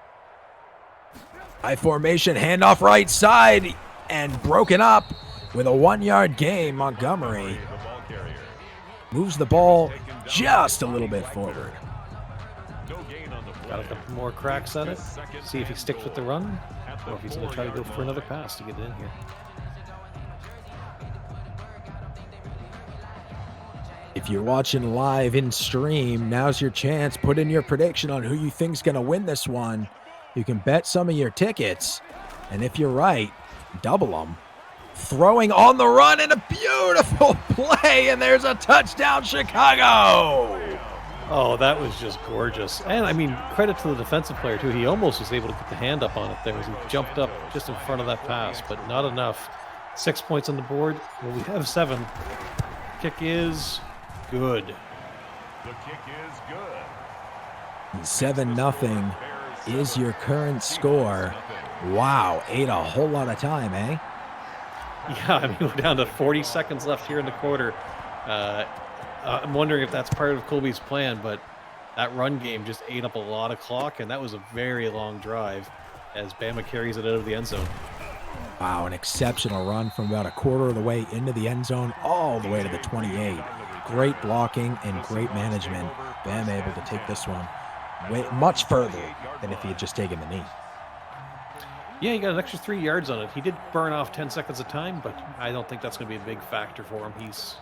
High formation, handoff right side, and broken up with a 1-yard gain. Montgomery moves the ball just a little bit forward. Got a couple more cracks at it. See if he sticks with the run, or if he's going to try to go for another pass to get it in here. If you're watching live in stream, now's your chance. Put in your prediction on who you think's going to win this one. You can bet some of your tickets, and if you're right, double them. Throwing on the run and a beautiful play, and there's a touchdown, Chicago! Oh, that was just gorgeous. And, I mean, credit to the defensive player, too. He almost was able to get the hand up on it there as he jumped up just in front of that pass, but not enough. 6 points on the board. Well, we have 7. Kick is good. The kick is good. 7-0 is your current score. Wow, ate a whole lot of time, eh? Yeah, I mean, we're down to 40 seconds left here in the quarter. I'm wondering if that's part of Colby's plan, but that run game just ate up a lot of clock, and that was a very long drive as Bama carries it out of the end zone. Wow, an exceptional run from about a quarter of the way into the end zone, all the way to the 28. Great blocking and great management. Bama able to take this one much further than if he had just taken the knee. Yeah, he got an extra 3 yards on it. He did burn off 10 seconds of time, but I don't think that's going to be a big factor for him. He's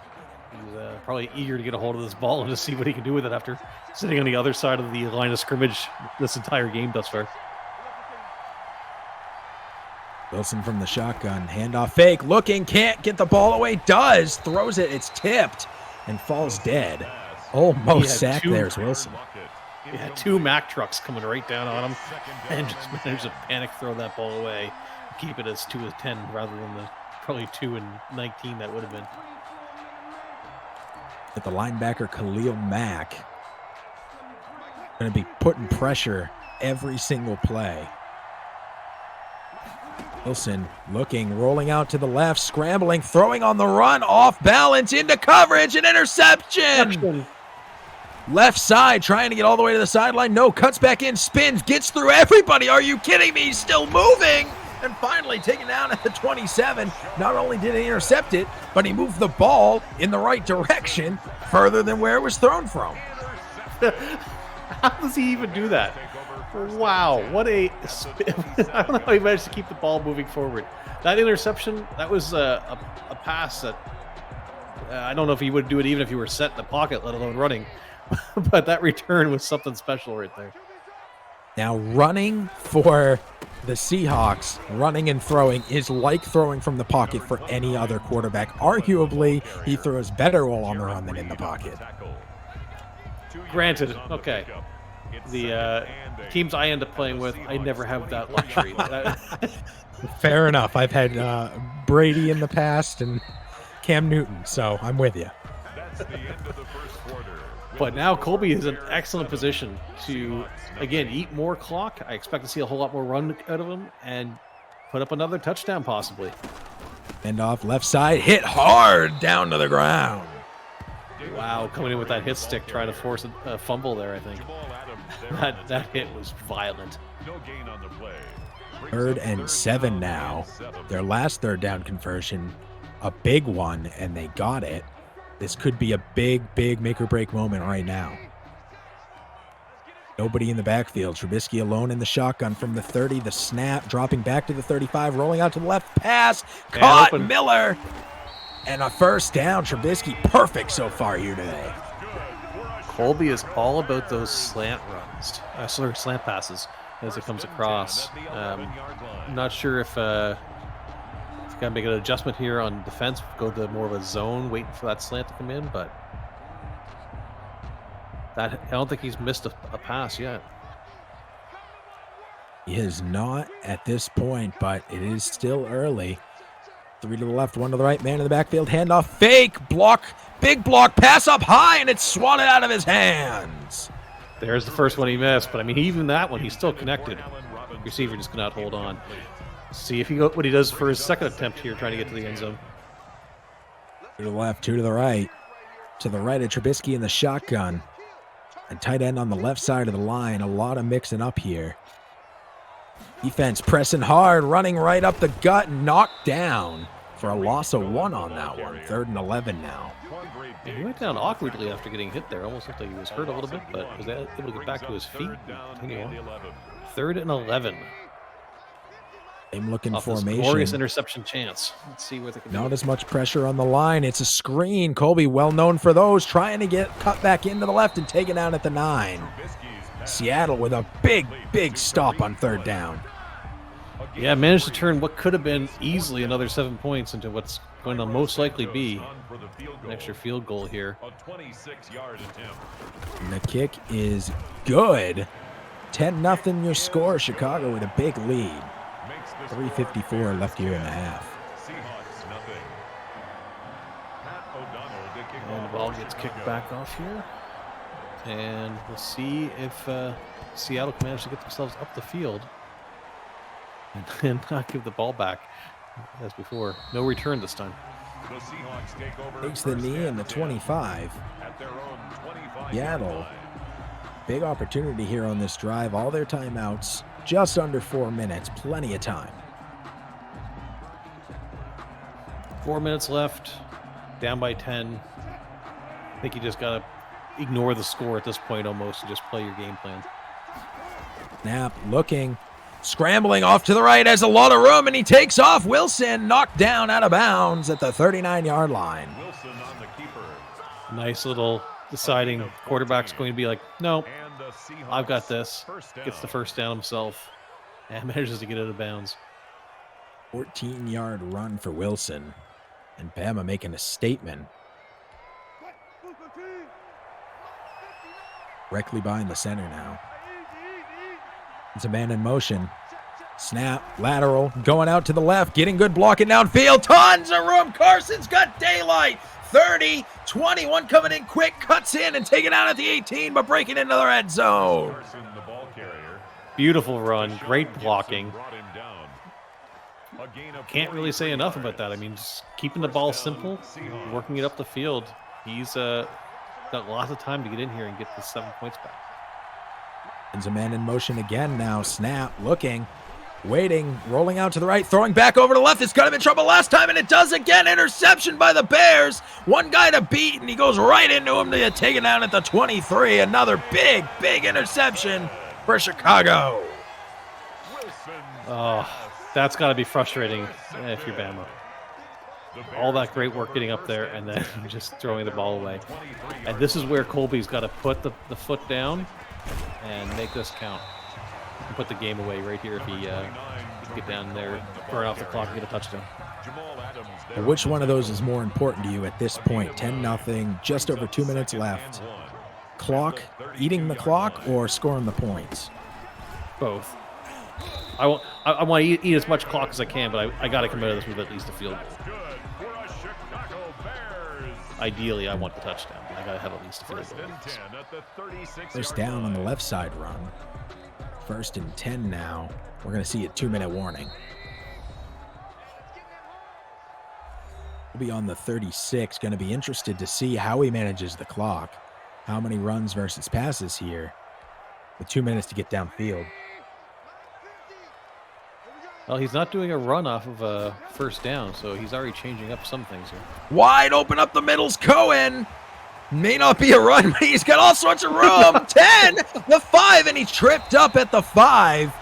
probably eager to get a hold of this ball and to see what he can do with it after sitting on the other side of the line of scrimmage this entire game thus far. Wilson from the shotgun, handoff fake, looking, can't get the ball away, does, throws it, it's tipped, and falls dead. Almost sacked there's Wilson. He had 2 Mack trucks coming right down on him and just managed to panic throw that ball away, keep it as 2-10 rather than the probably 2-19 that would have been. With the linebacker Khalil Mack going to be putting pressure every single play. Wilson looking, rolling out to the left, scrambling, throwing on the run, off balance, into coverage, an interception! Left side, trying to get all the way to the sideline. No, cuts back in, spins, gets through everybody. Are you kidding me? He's still moving! And finally taken down at the 27. Not only did he intercept it, but he moved the ball in the right direction, further than where it was thrown from. How does he even do that? Wow, what a spin. I don't know how he managed to keep the ball moving forward. That interception, that was a pass that I don't know if he would do it even if he were set in the pocket, let alone running. But that return was something special right there. Now, running for the Seahawks, running and throwing, is like throwing from the pocket for any other quarterback. Arguably, he throws better while on the run than in the pocket. Granted, okay. The teams I end up playing with, I never have that luxury. Fair enough. I've had Brady in the past and Cam Newton, so I'm with you. But now Colby is in excellent position to, again, eat more clock. I expect to see a whole lot more run out of him and put up another touchdown possibly. End off left side, hit hard down to the ground. Wow, coming in with that hit stick, trying to force a fumble there, I think. That hit was violent. 3rd and 7 now. Their last third down conversion, a big one, and they got it. This could be a big make or break moment right now. Nobody in the backfield. Trubisky alone in the shotgun from the 30. The snap, dropping back to the 35, rolling out to the left. Pass, caught Miller. And a first down. Trubisky perfect so far here today. Colby is all about those slant runs, slant passes as it comes across. I'm not sure if he's got to make an adjustment here on defense, go to more of a zone, waiting for that slant to come in, but I don't think he's missed a pass yet. He is not at this point, but it is still early. 3 to the left, 1 to the right, man in the backfield, handoff, fake, block, big block, pass up high, and it's swatted out of his hands. There's the first one he missed, but I mean, even that one, he's still connected. Receiver just cannot hold on. See if what he does for his second attempt here, trying to get to the end zone. 2 to the left, 2 to the right. To the right of Trubisky in the shotgun. And tight end on the left side of the line. A lot of mixing up here. Defense pressing hard, running right up the gut, knocked down for a loss of 1 on that one. 3rd and 11 now. And he went down awkwardly after getting hit there. Almost looked like he was hurt a little bit, but was able to get back to his feet. Continue on. 3rd and 11. Same looking off formation. This glorious interception chance. Let's see where they can. Not as much pressure on the line. It's a screen. Colby, well known for those, trying to get cut back into the left and taken out at the 9. Seattle with a big stop on 3rd down. Yeah, managed to turn what could have been easily another 7 points into what's going to most likely be an extra field goal here. And the kick is good. 10-0 your score. Chicago with a big lead. 3:54 left here in the half. And the ball gets kicked back off here. And we'll see if Seattle can manage to get themselves up the field and not give the ball back as before. No return this time. Takes the knee in the 25. Seattle, big opportunity here on this drive. All their timeouts, just under 4 minutes. Plenty of time. 4 minutes left, down by 10. I think you just got to ignore the score at this point almost and just play your game plan. Snap, looking, scrambling off to the right, has a lot of room, and he takes off. Wilson knocked down out of bounds at the 39-yard line. Nice little deciding. Quarterback's going to be like, no, I've got this. Gets the first down himself and manages to get out of bounds. 14-yard run for Wilson. And Bama making a statement. Directly behind the center now. It's a man in motion. Snap, lateral, going out to the left, getting good blocking downfield. Tons of room. Carson's got daylight. 30, 21 coming in quick, cuts in and taking out at the 18, but breaking into the red zone. Beautiful run, great blocking. Can't really say enough about that. I mean, just keeping the ball simple, working it up the field. He's got lots of time to get in here and get the 7 points back. Sends a man in motion again now. Snap, looking, waiting, rolling out to the right, throwing back over to the left. It's got him in trouble last time, and it does again. Interception by the Bears. One guy to beat, and he goes right into him to get taken down at the 23. Another big, big interception for Chicago. Oh, that's got to be frustrating if you're Bama. All that great work getting up there and then just throwing the ball away. And this is where Colby's got to put the foot down and make this count. And put the game away right here if he can get down there, burn off the clock, and get a touchdown. Well, which one of those is more important to you at this point? 10-0, just over 2 minutes left. Clock, eating the clock, or scoring the points? Both. I want to eat as much clock as I can, but I got to come out of this with at least a field goal. Ideally, I want the touchdown. I got to have at least a field goal. First down on the left side run. 1st and 10 now. We're going to see a 2-minute warning. We'll be on the 36. Going to be interested to see how he manages the clock. How many runs versus passes here with 2 minutes to get downfield. Well, he's not doing a run off of a first down, so he's already changing up some things here. Wide open up the middle's Cohen. May not be a run, but he's got all sorts of room. 10, the 5, and he tripped up at the 5.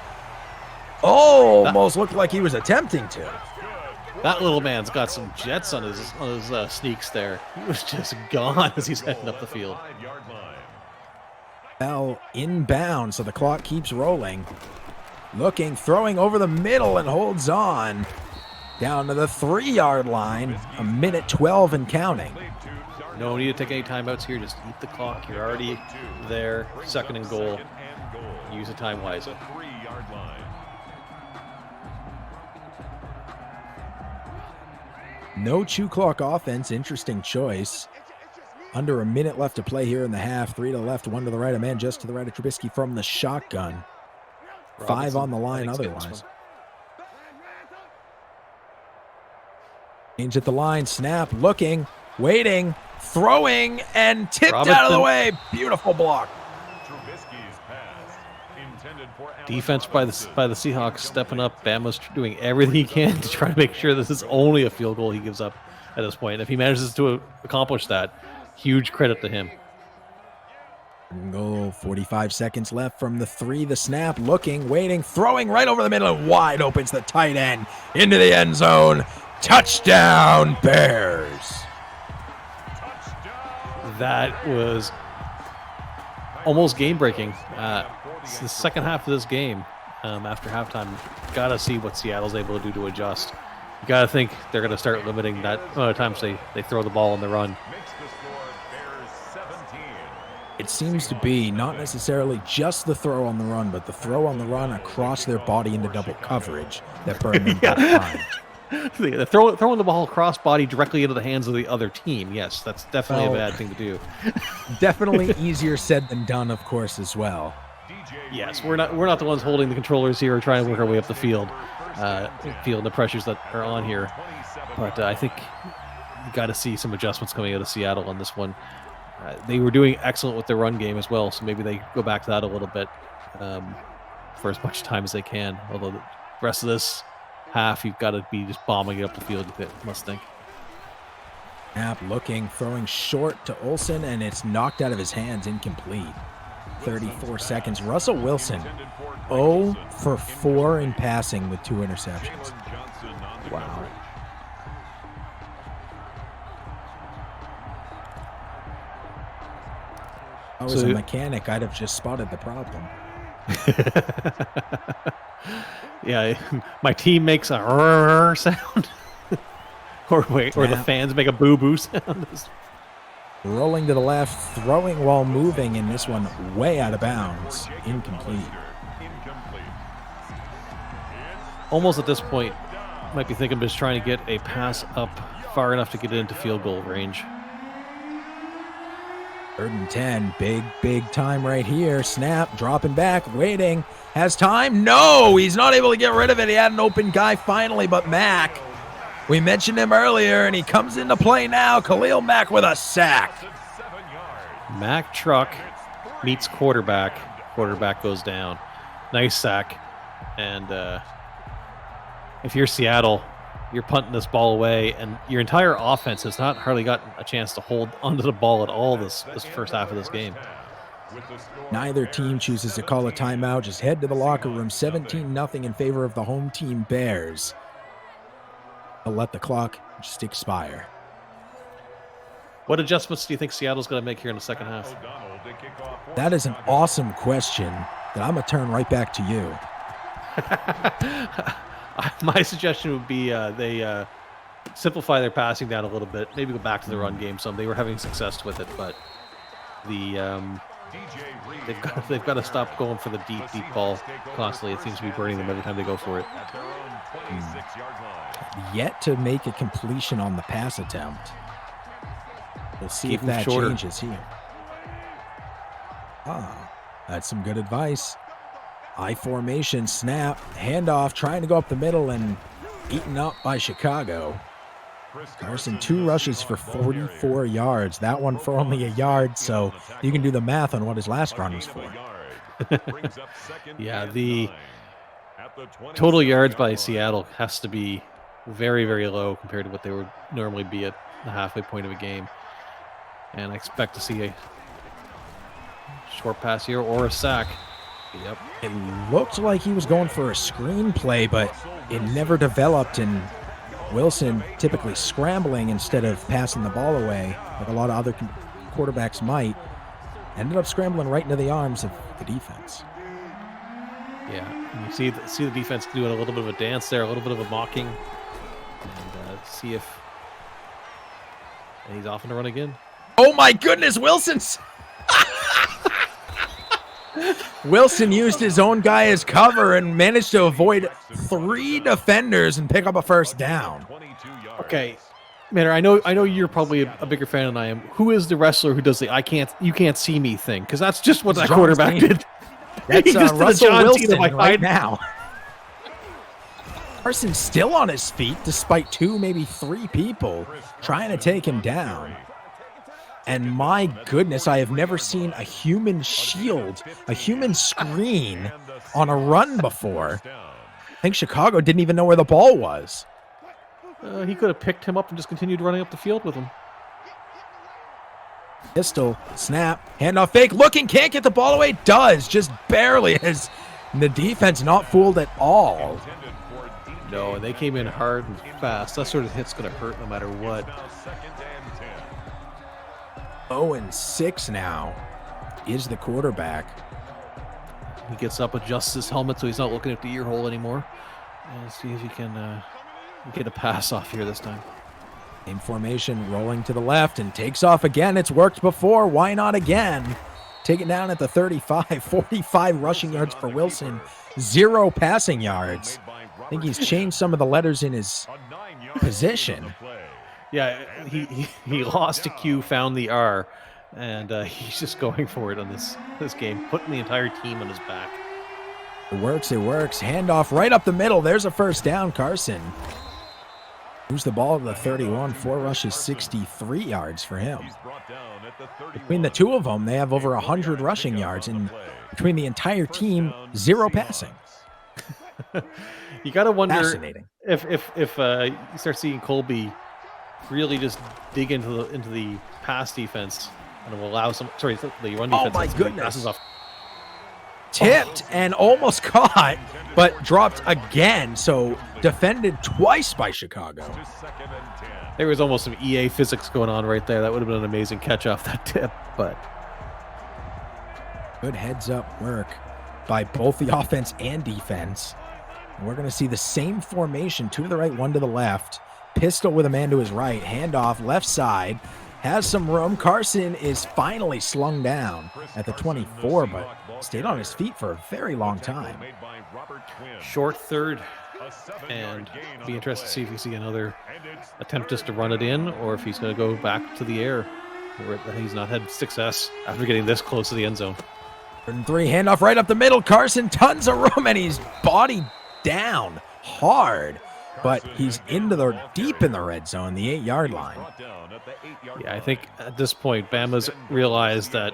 Almost looked like he was attempting to. That little man's got some jets on his sneaks there. He was just gone as he's heading up the field. Bell inbound, so the clock keeps rolling. Looking, throwing over the middle and holds on. Down to the 3-yard line. 1:12 and counting. No need to take any timeouts here. Just eat the clock. You're already there. 2nd and goal. Use the time wisely. No chew clock offense. Interesting choice. Under a minute left to play here in the half. 3 to the left, 1 to the right. A man just to the right of Trubisky from the shotgun. 5 on the line otherwise. Change at the line. Snap. Looking. Waiting. Throwing. And tipped out of the way. Beautiful block. Defense by the Seahawks stepping up. Bama's doing everything he can to try to make sure this is only a field goal he gives up at this point. If he manages to accomplish that, huge credit to him. Goal, 45 seconds left from the 3. The snap, looking, waiting, throwing right over the middle and wide opens the tight end into the end zone. Touchdown, Bears. That was almost game-breaking. It's the second half of this game. After halftime, got to see what Seattle's able to do to adjust. You got to think they're going to start limiting that amount of times they throw the ball on the run. It seems to be not necessarily just the throw on the run, but the throw on the run across their body into double coverage that burned them time. Throwing the ball across body directly into the hands of the other team. Yes, that's definitely a bad thing to do. Definitely easier said than done, of course, as well. Yes, we're not the ones holding the controllers here or trying to work our way up the field, feeling the pressures that are on here. But I think you got to see some adjustments coming out of Seattle on this one. They were doing excellent with their run game as well, so maybe they go back to that a little bit for as much time as they can. Although the rest of this half, you've got to be just bombing it up the field, you must think. Snap looking, throwing short to Olsen, and it's knocked out of his hands, incomplete. 34 seconds. Russell Wilson, 0 for 4 in passing with 2 interceptions. Wow. If I was a mechanic, I'd have just spotted the problem. Yeah, my team makes a sound. or the fans make a boo-boo sound. Rolling to the left, throwing while moving, and this one way out of bounds. Incomplete. Almost at this point, might be thinking just trying to get a pass up far enough to get it into field goal range. 3rd and 10. Big time right here. Snap, dropping back, waiting. Has time? No, he's not able to get rid of it. He had an open guy finally, but Mack, we mentioned him earlier, and he comes into play now. Khalil Mack with a sack. Mack truck meets quarterback. Quarterback goes down. Nice sack. And if you're Seattle, you're punting this ball away, and your entire offense has not hardly gotten a chance to hold onto the ball at all this first half of this game. Neither team chooses to call a timeout. Just head to the locker room. 17-0 in favor of the home team Bears. I'll let the clock just expire. What adjustments do you think Seattle's going to make here in the second half? That is an awesome question that I'm going to turn right back to you. My suggestion would be they simplify their passing down a little bit. Maybe go back to the run game some. They were having success with it, but they've got to stop going for the deep ball constantly. It seems to be burning them every time they go for it. Yet to make a completion on the pass attempt. We'll see if that changes here. That's some good advice. I formation, snap, handoff, trying to go up the middle and eaten up by Chicago. Carson, 2 rushes for 44 yards. That one for only a yard, so you can do the math on what his last run was for. Yeah, the total yards by Seattle has to be very, very low compared to what they would normally be at the halfway point of a game. And I expect to see a short pass here or a sack. Yep. It looked like he was going for a screenplay, but it never developed, and Wilson typically scrambling instead of passing the ball away, like a lot of other quarterbacks might, ended up scrambling right into the arms of the defense. Yeah, you see the defense doing a little bit of a dance there, a little bit of a mocking, and see if he's off on the run again. Oh my goodness, Wilson's... Wilson used his own guy as cover and managed to avoid 3 defenders and pick up a first down. Okay, Manor, I know you're probably a bigger fan than I am. Who is the wrestler who does the you can't see me thing? Because that's just what that quarterback did. That's he just Russell Wilson like, right now. Carson's still on his feet despite 2, maybe 3 people trying to take him down. And my goodness, I have never seen a human shield, a human screen on a run before. I think Chicago didn't even know where the ball was. He could have picked him up and just continued running up the field with him. Pistol, snap, handoff fake, looking, can't get the ball away, does, just barely. Has the defense not fooled at all. No, and they came in hard and fast. That sort of hit's going to hurt no matter what. 0-6 now is the quarterback. He gets up, adjusts his helmet so he's not looking at the ear hole anymore. And see if he can get a pass off here this time. In formation, rolling to the left and takes off again. It's worked before. Why not again? Take it down at the 35. 45 rushing yards for Wilson. 0 passing yards. I think he's changed some of the letters in his position. Yeah, he lost a Q, found the R, and he's just going for it on this game, putting the entire team on his back. It works. Handoff right up the middle. There's a first down, Carson. Moves the ball to the 31. 4 rushes, 63 yards for him. Between the 2 of them, they have over 100 rushing yards, and between the entire team, 0 passing. You got to wonder if you start seeing Colby really just dig into the pass defense and will allow the run defense. Oh my goodness! Tipped and almost caught, but dropped again. So defended twice by Chicago. There was almost some EA physics going on right there. That would have been an amazing catch off that tip, but good heads-up work by both the offense and defense. And we're going to see the same formation, 2 to the right, 1 to the left. Pistol with a man to his right. Handoff left side. Has some room. Carson is finally slung down at the 24, but stayed on his feet for a very long time. Short third, and be interested to see if we see another attempt just to run it in, or if he's going to go back to the air. He's not had success after getting this close to the end zone. 3 handoff right up the middle. Carson, tons of room, and he's body down hard. But he's deep in the red zone, the 8-yard line. Yeah, I think at this point, Bama's realized that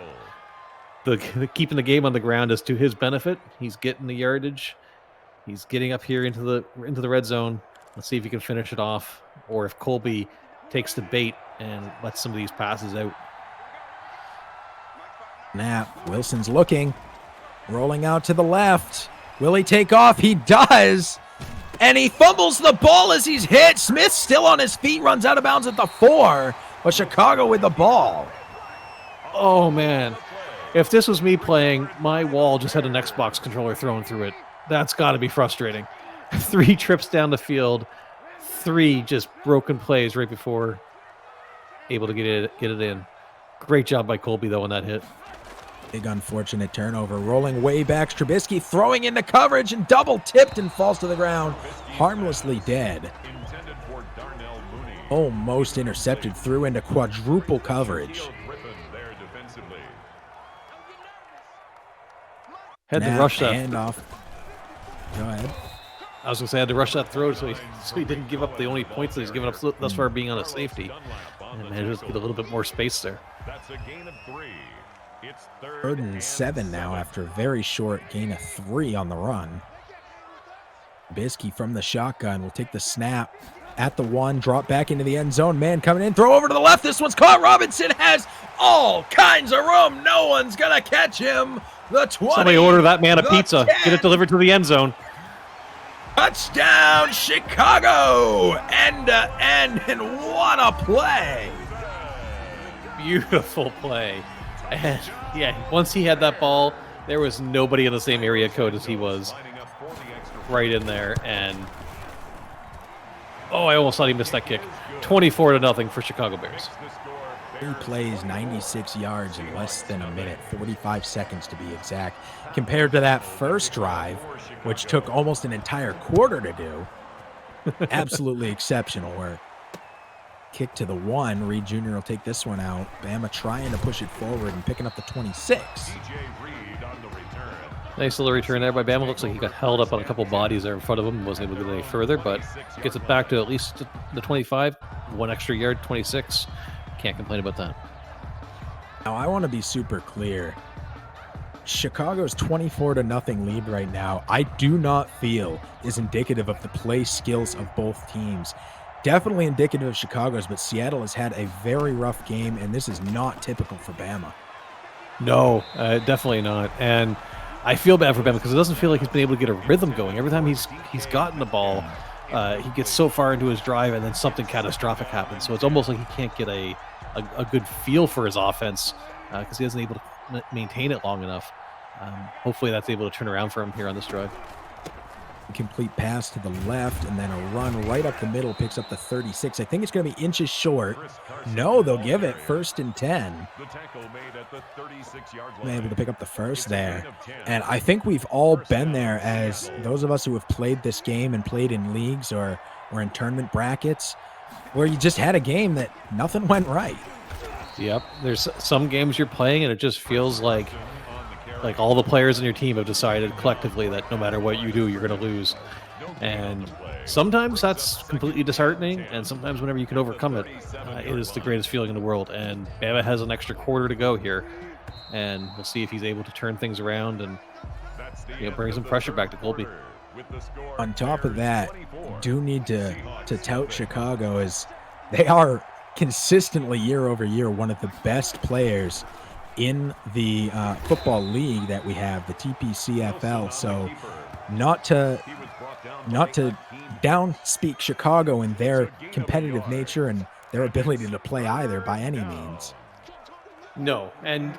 keeping the game on the ground is to his benefit. He's getting the yardage. He's getting up here into the red zone. Let's see if he can finish it off, or if Colby takes the bait and lets some of these passes out. Snap. Wilson's looking, rolling out to the left. Will he take off? He does. And he fumbles the ball as he's hit. Smith still on his feet, runs out of bounds at the 4, but Chicago with the ball. Oh, man. If this was me playing, my wall just had an Xbox controller thrown through it. That's got to be frustrating. 3 trips down the field, 3 just broken plays right before able to get it in. Great job by Colby, though, on that hit. Big unfortunate turnover. Rolling way back. Trubisky throwing into coverage and double tipped and falls to the ground. Harmlessly dead. Almost intercepted. Threw into quadruple coverage. Had to rush that. Handoff. Go ahead. I was going to say I had to rush that throw so he didn't give up the only points that he's given up thus far, being on a safety. And managed to get a little bit more space there. That's a gain of 3. It's 3rd and 7 now after a very short gain of 3 on the run. Trubisky from the shotgun will take the snap at the 1, drop back into the end zone. Man coming in, throw over to the left. This one's caught. Robinson has all kinds of room. No one's going to catch him. The 20. Somebody order that man a pizza. 10. Get it delivered to the end zone. Touchdown, Chicago! End to end, and what a play! Beautiful play. And yeah, once he had that ball, there was nobody in the same area code as he was right in there. And oh, I almost thought he missed that kick. 24-0 for Chicago Bears. 3 plays, 96 yards in less than a minute, 45 seconds to be exact, compared to that first drive, which took almost an entire quarter to do. Absolutely exceptional work. Kick to the 1. Reed Jr. will take this one out. Bama trying to push it forward and picking up the 26. Nice little return there by Bama. Looks like he got held up on a couple bodies there in front of him. Wasn't able to get any further, but gets it back to at least the 25. 1 extra yard, 26. Can't complain about that. Now, I want to be super clear. Chicago's 24-0 lead right now, I do not feel is indicative of the play skills of both teams. Definitely indicative of Chicago's, but Seattle has had a very rough game, and this is not typical for Bama. No, definitely not. And I feel bad for Bama because it doesn't feel like he's been able to get a rhythm going. Every time he's gotten the ball, he gets so far into his drive, and then something catastrophic happens. So it's almost like he can't get a good feel for his offense because he isn't able to maintain it long enough. Hopefully that's able to turn around for him here on this drive. Complete pass to the left, and then a run right up the middle, picks up the 36. I think it's going to be inches short. No, they'll give it 1st and 10. Able to pick up the first there. And I think we've all been there, as those of us who have played this game and played in leagues or in tournament brackets, where you just had a game that nothing went right. Yep. There's some games you're playing, and it just feels like all the players in your team have decided collectively that no matter what you do, you're going to lose. And sometimes that's completely disheartening, and sometimes whenever you can overcome it, it is the greatest feeling in the world. And Bama has an extra quarter to go here, and we'll see if he's able to turn things around and bring some pressure back to Colby. On top of that, do need to tout Chicago, as they are consistently year over year one of the best players in the football league that we have, the TPCFL. So not to downspeak Chicago and their competitive nature and their ability to play either by any means. No, and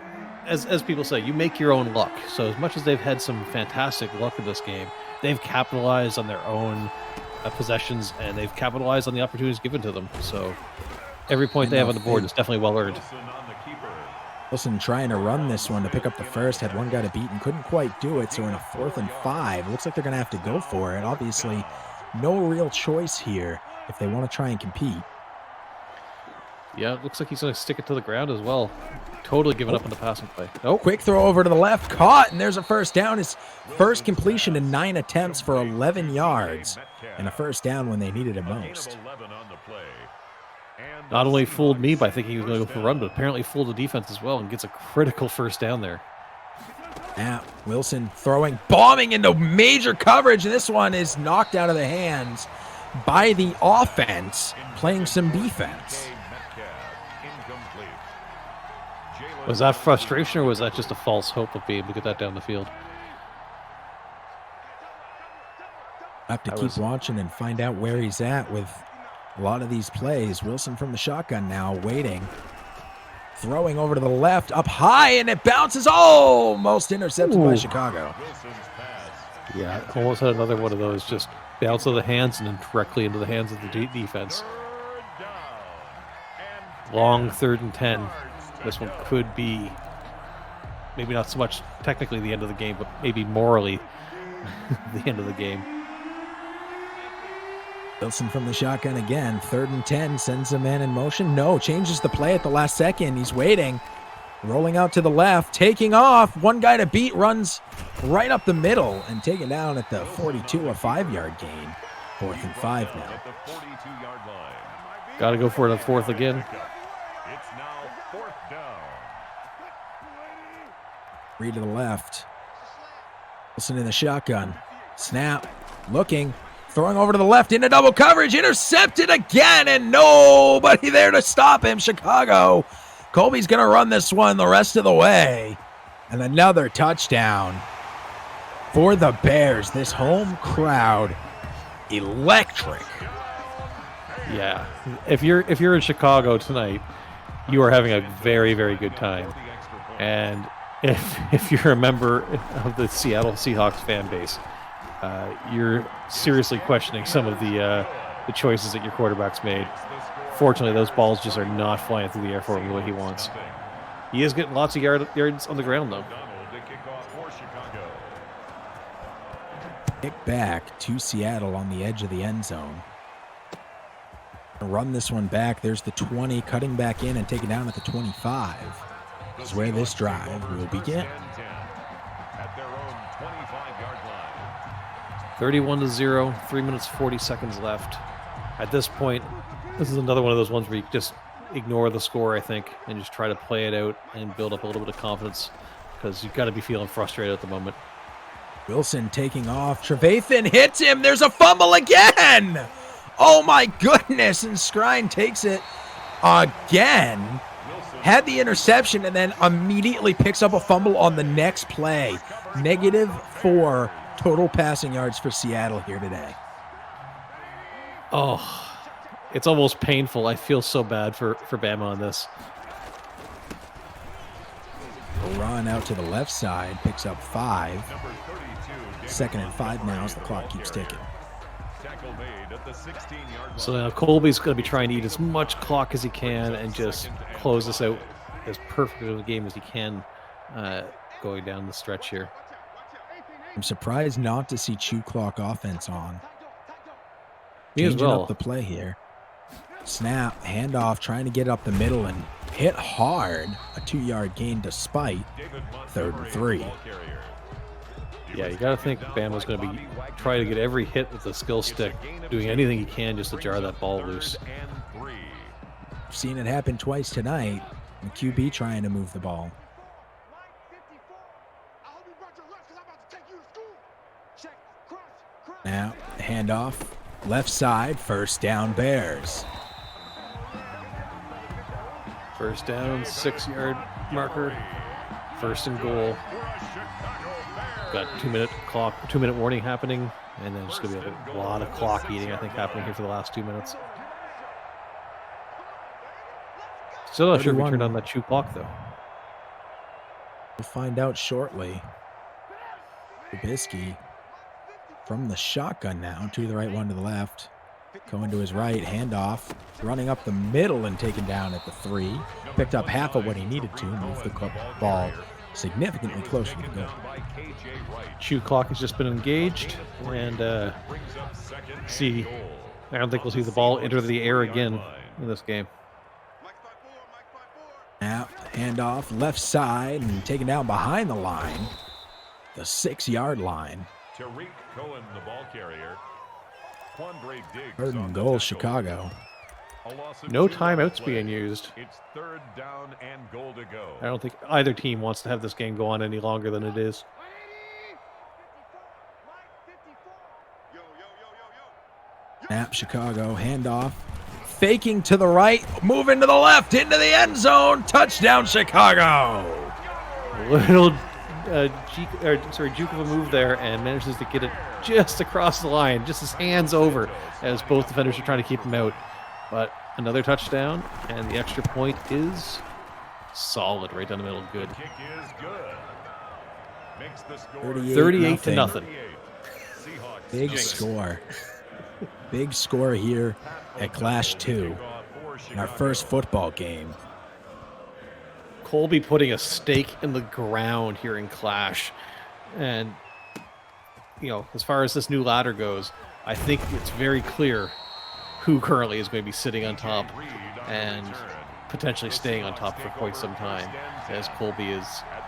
as people say, you make your own luck. So as much as they've had some fantastic luck in this game, they've capitalized on their own possessions, and they've capitalized on the opportunities given to them. So every point they have on the board is definitely well earned. Wilson trying to run this one to pick up the first, had one guy to beat and couldn't quite do it. So in a 4th and 5, looks like they're going to have to go for it. Obviously, no real choice here if they want to try and compete. Yeah, it looks like he's going to stick it to the ground as well. Totally giving up on the passing play. Oh, Quick throw over to the left, caught, and there's a first down. His first completion in 9 attempts for 11 yards, and a first down when they needed it most. not only fooled me by thinking he was going to go for a run, but apparently fooled the defense as well and gets a critical first down there. Now, Wilson throwing, bombing into major coverage, and this one is knocked out of the hands by the offense, playing some defense. Was that frustration, or was that just a false hope of being able to get that down the field? I have to keep watching and find out where he's at with a lot of these plays. Wilson from the shotgun now, waiting. Throwing over to the left, up high, and it bounces. Almost intercepted by Chicago. Yeah, almost had another one of those, just bounce out of the hands and then directly into the hands of the defense. Long 3rd and 10. This one could be maybe not so much technically the end of the game, but maybe morally the end of the game. Wilson from the shotgun again. 3rd and 10, sends a man in motion. No, changes the play at the last second. He's waiting. Rolling out to the left, taking off. One guy to beat, runs right up the middle and taken down at the 42, a 5-yard gain. 4th and 5 now. Got to go for it on 4th again. It's now 4th down. 3 to the left. Wilson in the shotgun. Snap. Looking. Throwing over to the left into double coverage. Intercepted again, and nobody there to stop him. Chicago. Colby's going to run this one the rest of the way. And another touchdown for the Bears. This home crowd, electric. Yeah, if you're in Chicago tonight, you are having a very, very good time. And if you're a member of the Seattle Seahawks fan base, you're seriously questioning some of the choices that your quarterback's made. Fortunately, those balls just are not flying through the air for him the way he wants. He is getting lots of yards on the ground, though. Kick back to Seattle on the edge of the end zone. Run this one back. There's the 20, cutting back in and taken down at the 25. Is where this drive will begin. 31-0, 3 minutes 40 seconds left. At this point, this is another one of those ones where you just ignore the score, I think, and just try to play it out and build up a little bit of confidence, because you've got to be feeling frustrated at the moment. Wilson taking off. Trevathan hits him. There's a fumble again. Oh my goodness. And Skrine takes it again. Had the interception and then immediately picks up a fumble on the next play. -4 total passing yards for Seattle here today. Oh, it's almost painful. I feel so bad for Bama on this. Run out to the left side, picks up 5. 2nd and 5 now as the clock keeps ticking. So now Colby's going to be trying to eat as much clock as he can and just close this out as perfect of a game as he can going down the stretch here. I'm surprised not to see chew clock offense on. Me as Changing well. up the play here. Snap, handoff, trying to get up the middle and hit hard. A 2-yard gain despite 3rd and 3. Yeah, you got to think Bama's going to be trying to get every hit with the skill stick, doing anything he can just to jar that ball loose. We've seen it happen twice tonight. The QB trying to move the ball. Now, handoff, left side, first down Bears. First down, 6-yard marker, 1st and goal. Got 2-minute warning happening, and then there's going to be a lot of clock eating, I think, happening here for the last 2 minutes. Still not sure if we turned on that chew clock, though. We'll find out shortly. Trubisky from the shotgun now, 2 to the right, 1 to the left. Going to his right, handoff, running up the middle and taken down at the 3. Picked up half of what he needed to, move the ball significantly closer to the goal. Chew clock has just been engaged, and I don't think we'll see the ball enter the air again in this game. Handoff left side and taken down behind the line, the 6-yard line. Tariq Cohen, the ball carrier. Quandre Diggs. Third on and the goal, tackle. Chicago. A loss of No 2 on the timeouts play. being used. It's 3rd down and goal to go. I don't think either team wants to have this game go on any longer than it is. Snap, Chicago, handoff. Faking to the right, moving to the left, into the end zone. Touchdown, Chicago. Little juke of a move there, and manages to get it just across the line, just his hands over, as both defenders are trying to keep him out. But another touchdown, and the extra point is solid right down the middle. Good. The kick is good. Makes the score 38 to nothing. 38. Seahawks. Big Jinx. score. Big score here at Clash 2 in our first football game. Colby putting a stake in the ground here in Clash. And, you know, as far as this new ladder goes, I think it's very clear who currently is going to be sitting on top and potentially staying on top for quite some time, as Colby is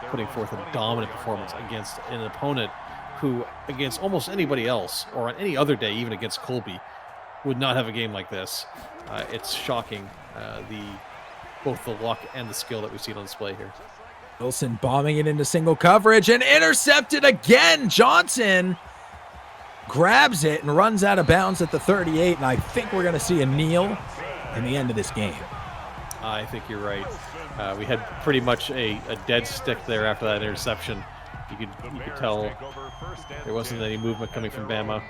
putting forth a dominant performance against an opponent who, against almost anybody else, or on any other day, even against Colby, would not have a game like this. It's shocking, both the luck and the skill that we've seen on display here. Wilson bombing it into single coverage and intercepted again. Johnson grabs it and runs out of bounds at the 38, and I think we're going to see a kneel in the end of this game. I think you're right. We had pretty much a dead stick there after that interception. You could tell there wasn't any movement coming from Bama.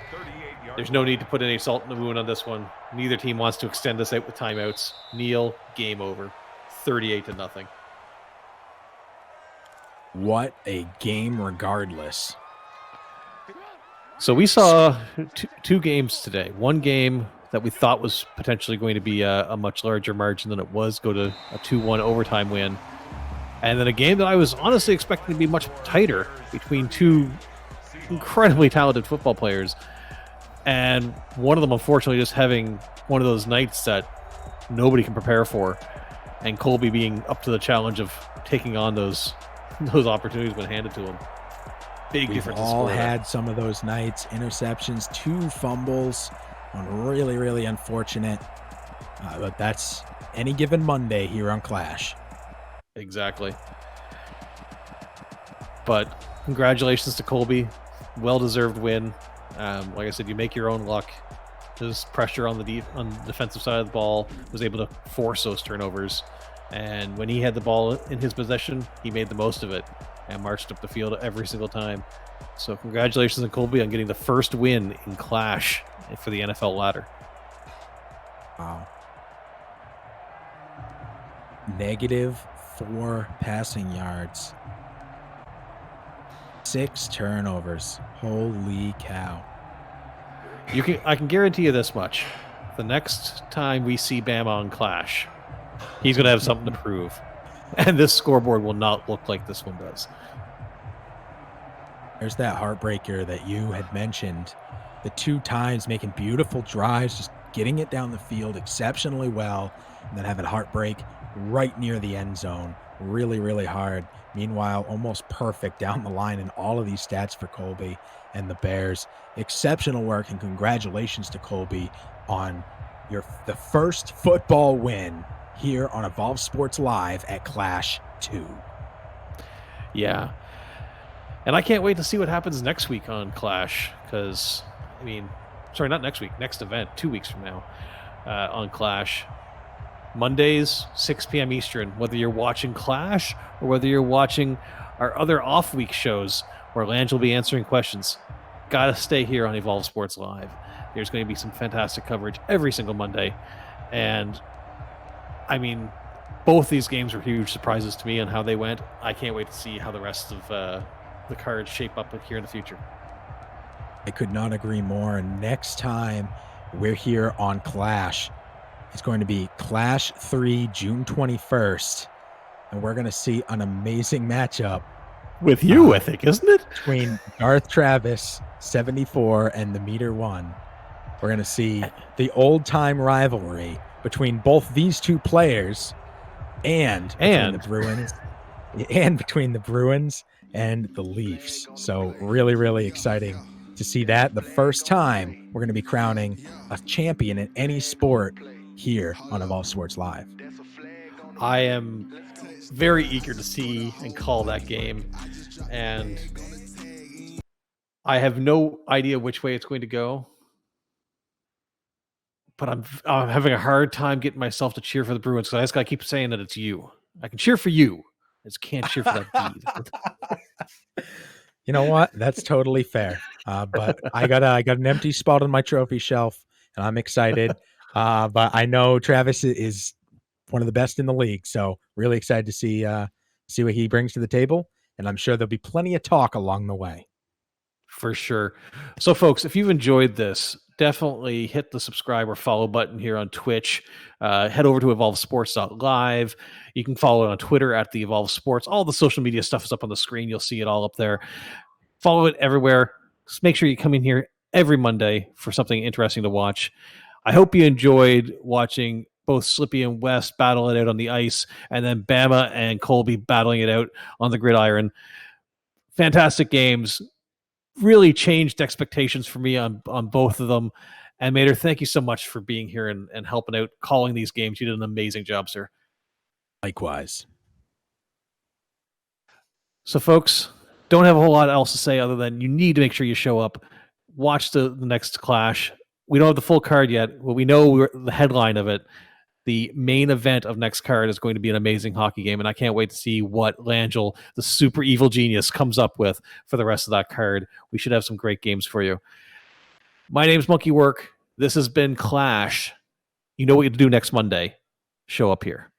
There's no need to put any salt in the wound on this one. Neither team wants to extend this out with timeouts. Kneel, game over. 38 to nothing. What a game regardless. So we saw two games today. One game that we thought was potentially going to be a much larger margin than it was, go to a 2-1 overtime win. And then a game that I was honestly expecting to be much tighter between two incredibly talented football players. And one of them, unfortunately, just having one of those nights that nobody can prepare for. And Colby being up to the challenge of taking on those opportunities when handed to him. Big We've difference. in all score there. had some of those nights. Interceptions, 2 fumbles, one really, really unfortunate. But that's any given Monday here on Clash. Exactly. But congratulations to Colby. Well-deserved win. Like I said, you make your own luck. His pressure on the defensive side of the ball was able to force those turnovers. And when he had the ball in his possession, he made the most of it and marched up the field every single time. So congratulations to Colby on getting the first win in Clash for the NFL ladder. Wow. -4 passing yards. 6 turnovers. Holy cow. I can guarantee you this much. The next time we see Bama on Clash, he's going to have something to prove. And this scoreboard will not look like this one does. There's that heartbreaker that you had mentioned. The 2 times making beautiful drives, just getting it down the field exceptionally well, and then having heartbreak right near the end zone. Really, really hard. Meanwhile, almost perfect down the line in all of these stats for Colby and the Bears. Exceptional work, and congratulations to Colby on the first football win here on Evolve Sports Live at Clash 2. Yeah. And I can't wait to see what happens next week on Clash, because, not next week, next event, 2 weeks from now on Clash. Mondays, 6 p.m. Eastern, whether you're watching Clash or whether you're watching our other off-week shows where Lange will be answering questions. Got to stay here on Evolve Sports Live. There's going to be some fantastic coverage every single Monday. And, both these games were huge surprises to me on how they went. I can't wait to see how the rest of the cards shape up here in the future. I could not agree more. And next time we're here on Clash, it's going to be Clash 3, June 21st. And we're going to see an amazing matchup. With you, I think, isn't it? Between Garth Travis, 74, and the Meter 1. We're going to see the old-time rivalry between both these two players and between the Bruins and the Leafs. So really, really exciting to see that. The first time we're going to be crowning a champion in any sport here on Evolve Sports Live. I am very eager to see and call that game, and I have no idea which way it's going to go. But I'm having a hard time getting myself to cheer for the Bruins because I just got to keep saying that it's you. I can cheer for you. I just can't cheer for that bead. You know what? That's totally fair. But I got an empty spot on my trophy shelf, and I'm excited. But I know Travis is one of the best in the league, so really excited to see what he brings to the table. And I'm sure there'll be plenty of talk along the way. For sure. So, folks, if you've enjoyed this, definitely hit the subscribe or follow button here on Twitch. Head over to EvolveSports.live. You can follow it on Twitter at the Evolve Sports. All the social media stuff is up on the screen. You'll see it all up there. Follow it everywhere. Just make sure you come in here every Monday for something interesting to watch. I hope you enjoyed watching both Slippy and West battle it out on the ice, and then Bama and Colby battling it out on the gridiron. Fantastic games. Really changed expectations for me on both of them. And Mater, thank you so much for being here and helping out, calling these games. You did an amazing job, sir. Likewise. So, folks, don't have a whole lot else to say other than you need to make sure you show up. Watch the next clash. We don't have the full card yet, but we know the headline of it. The main event of next card is going to be an amazing hockey game, and I can't wait to see what Langell, the super evil genius, comes up with for the rest of that card. We should have some great games for you. My name's Monkey Work. This has been Clash. You know what you have to do next Monday. Show up here.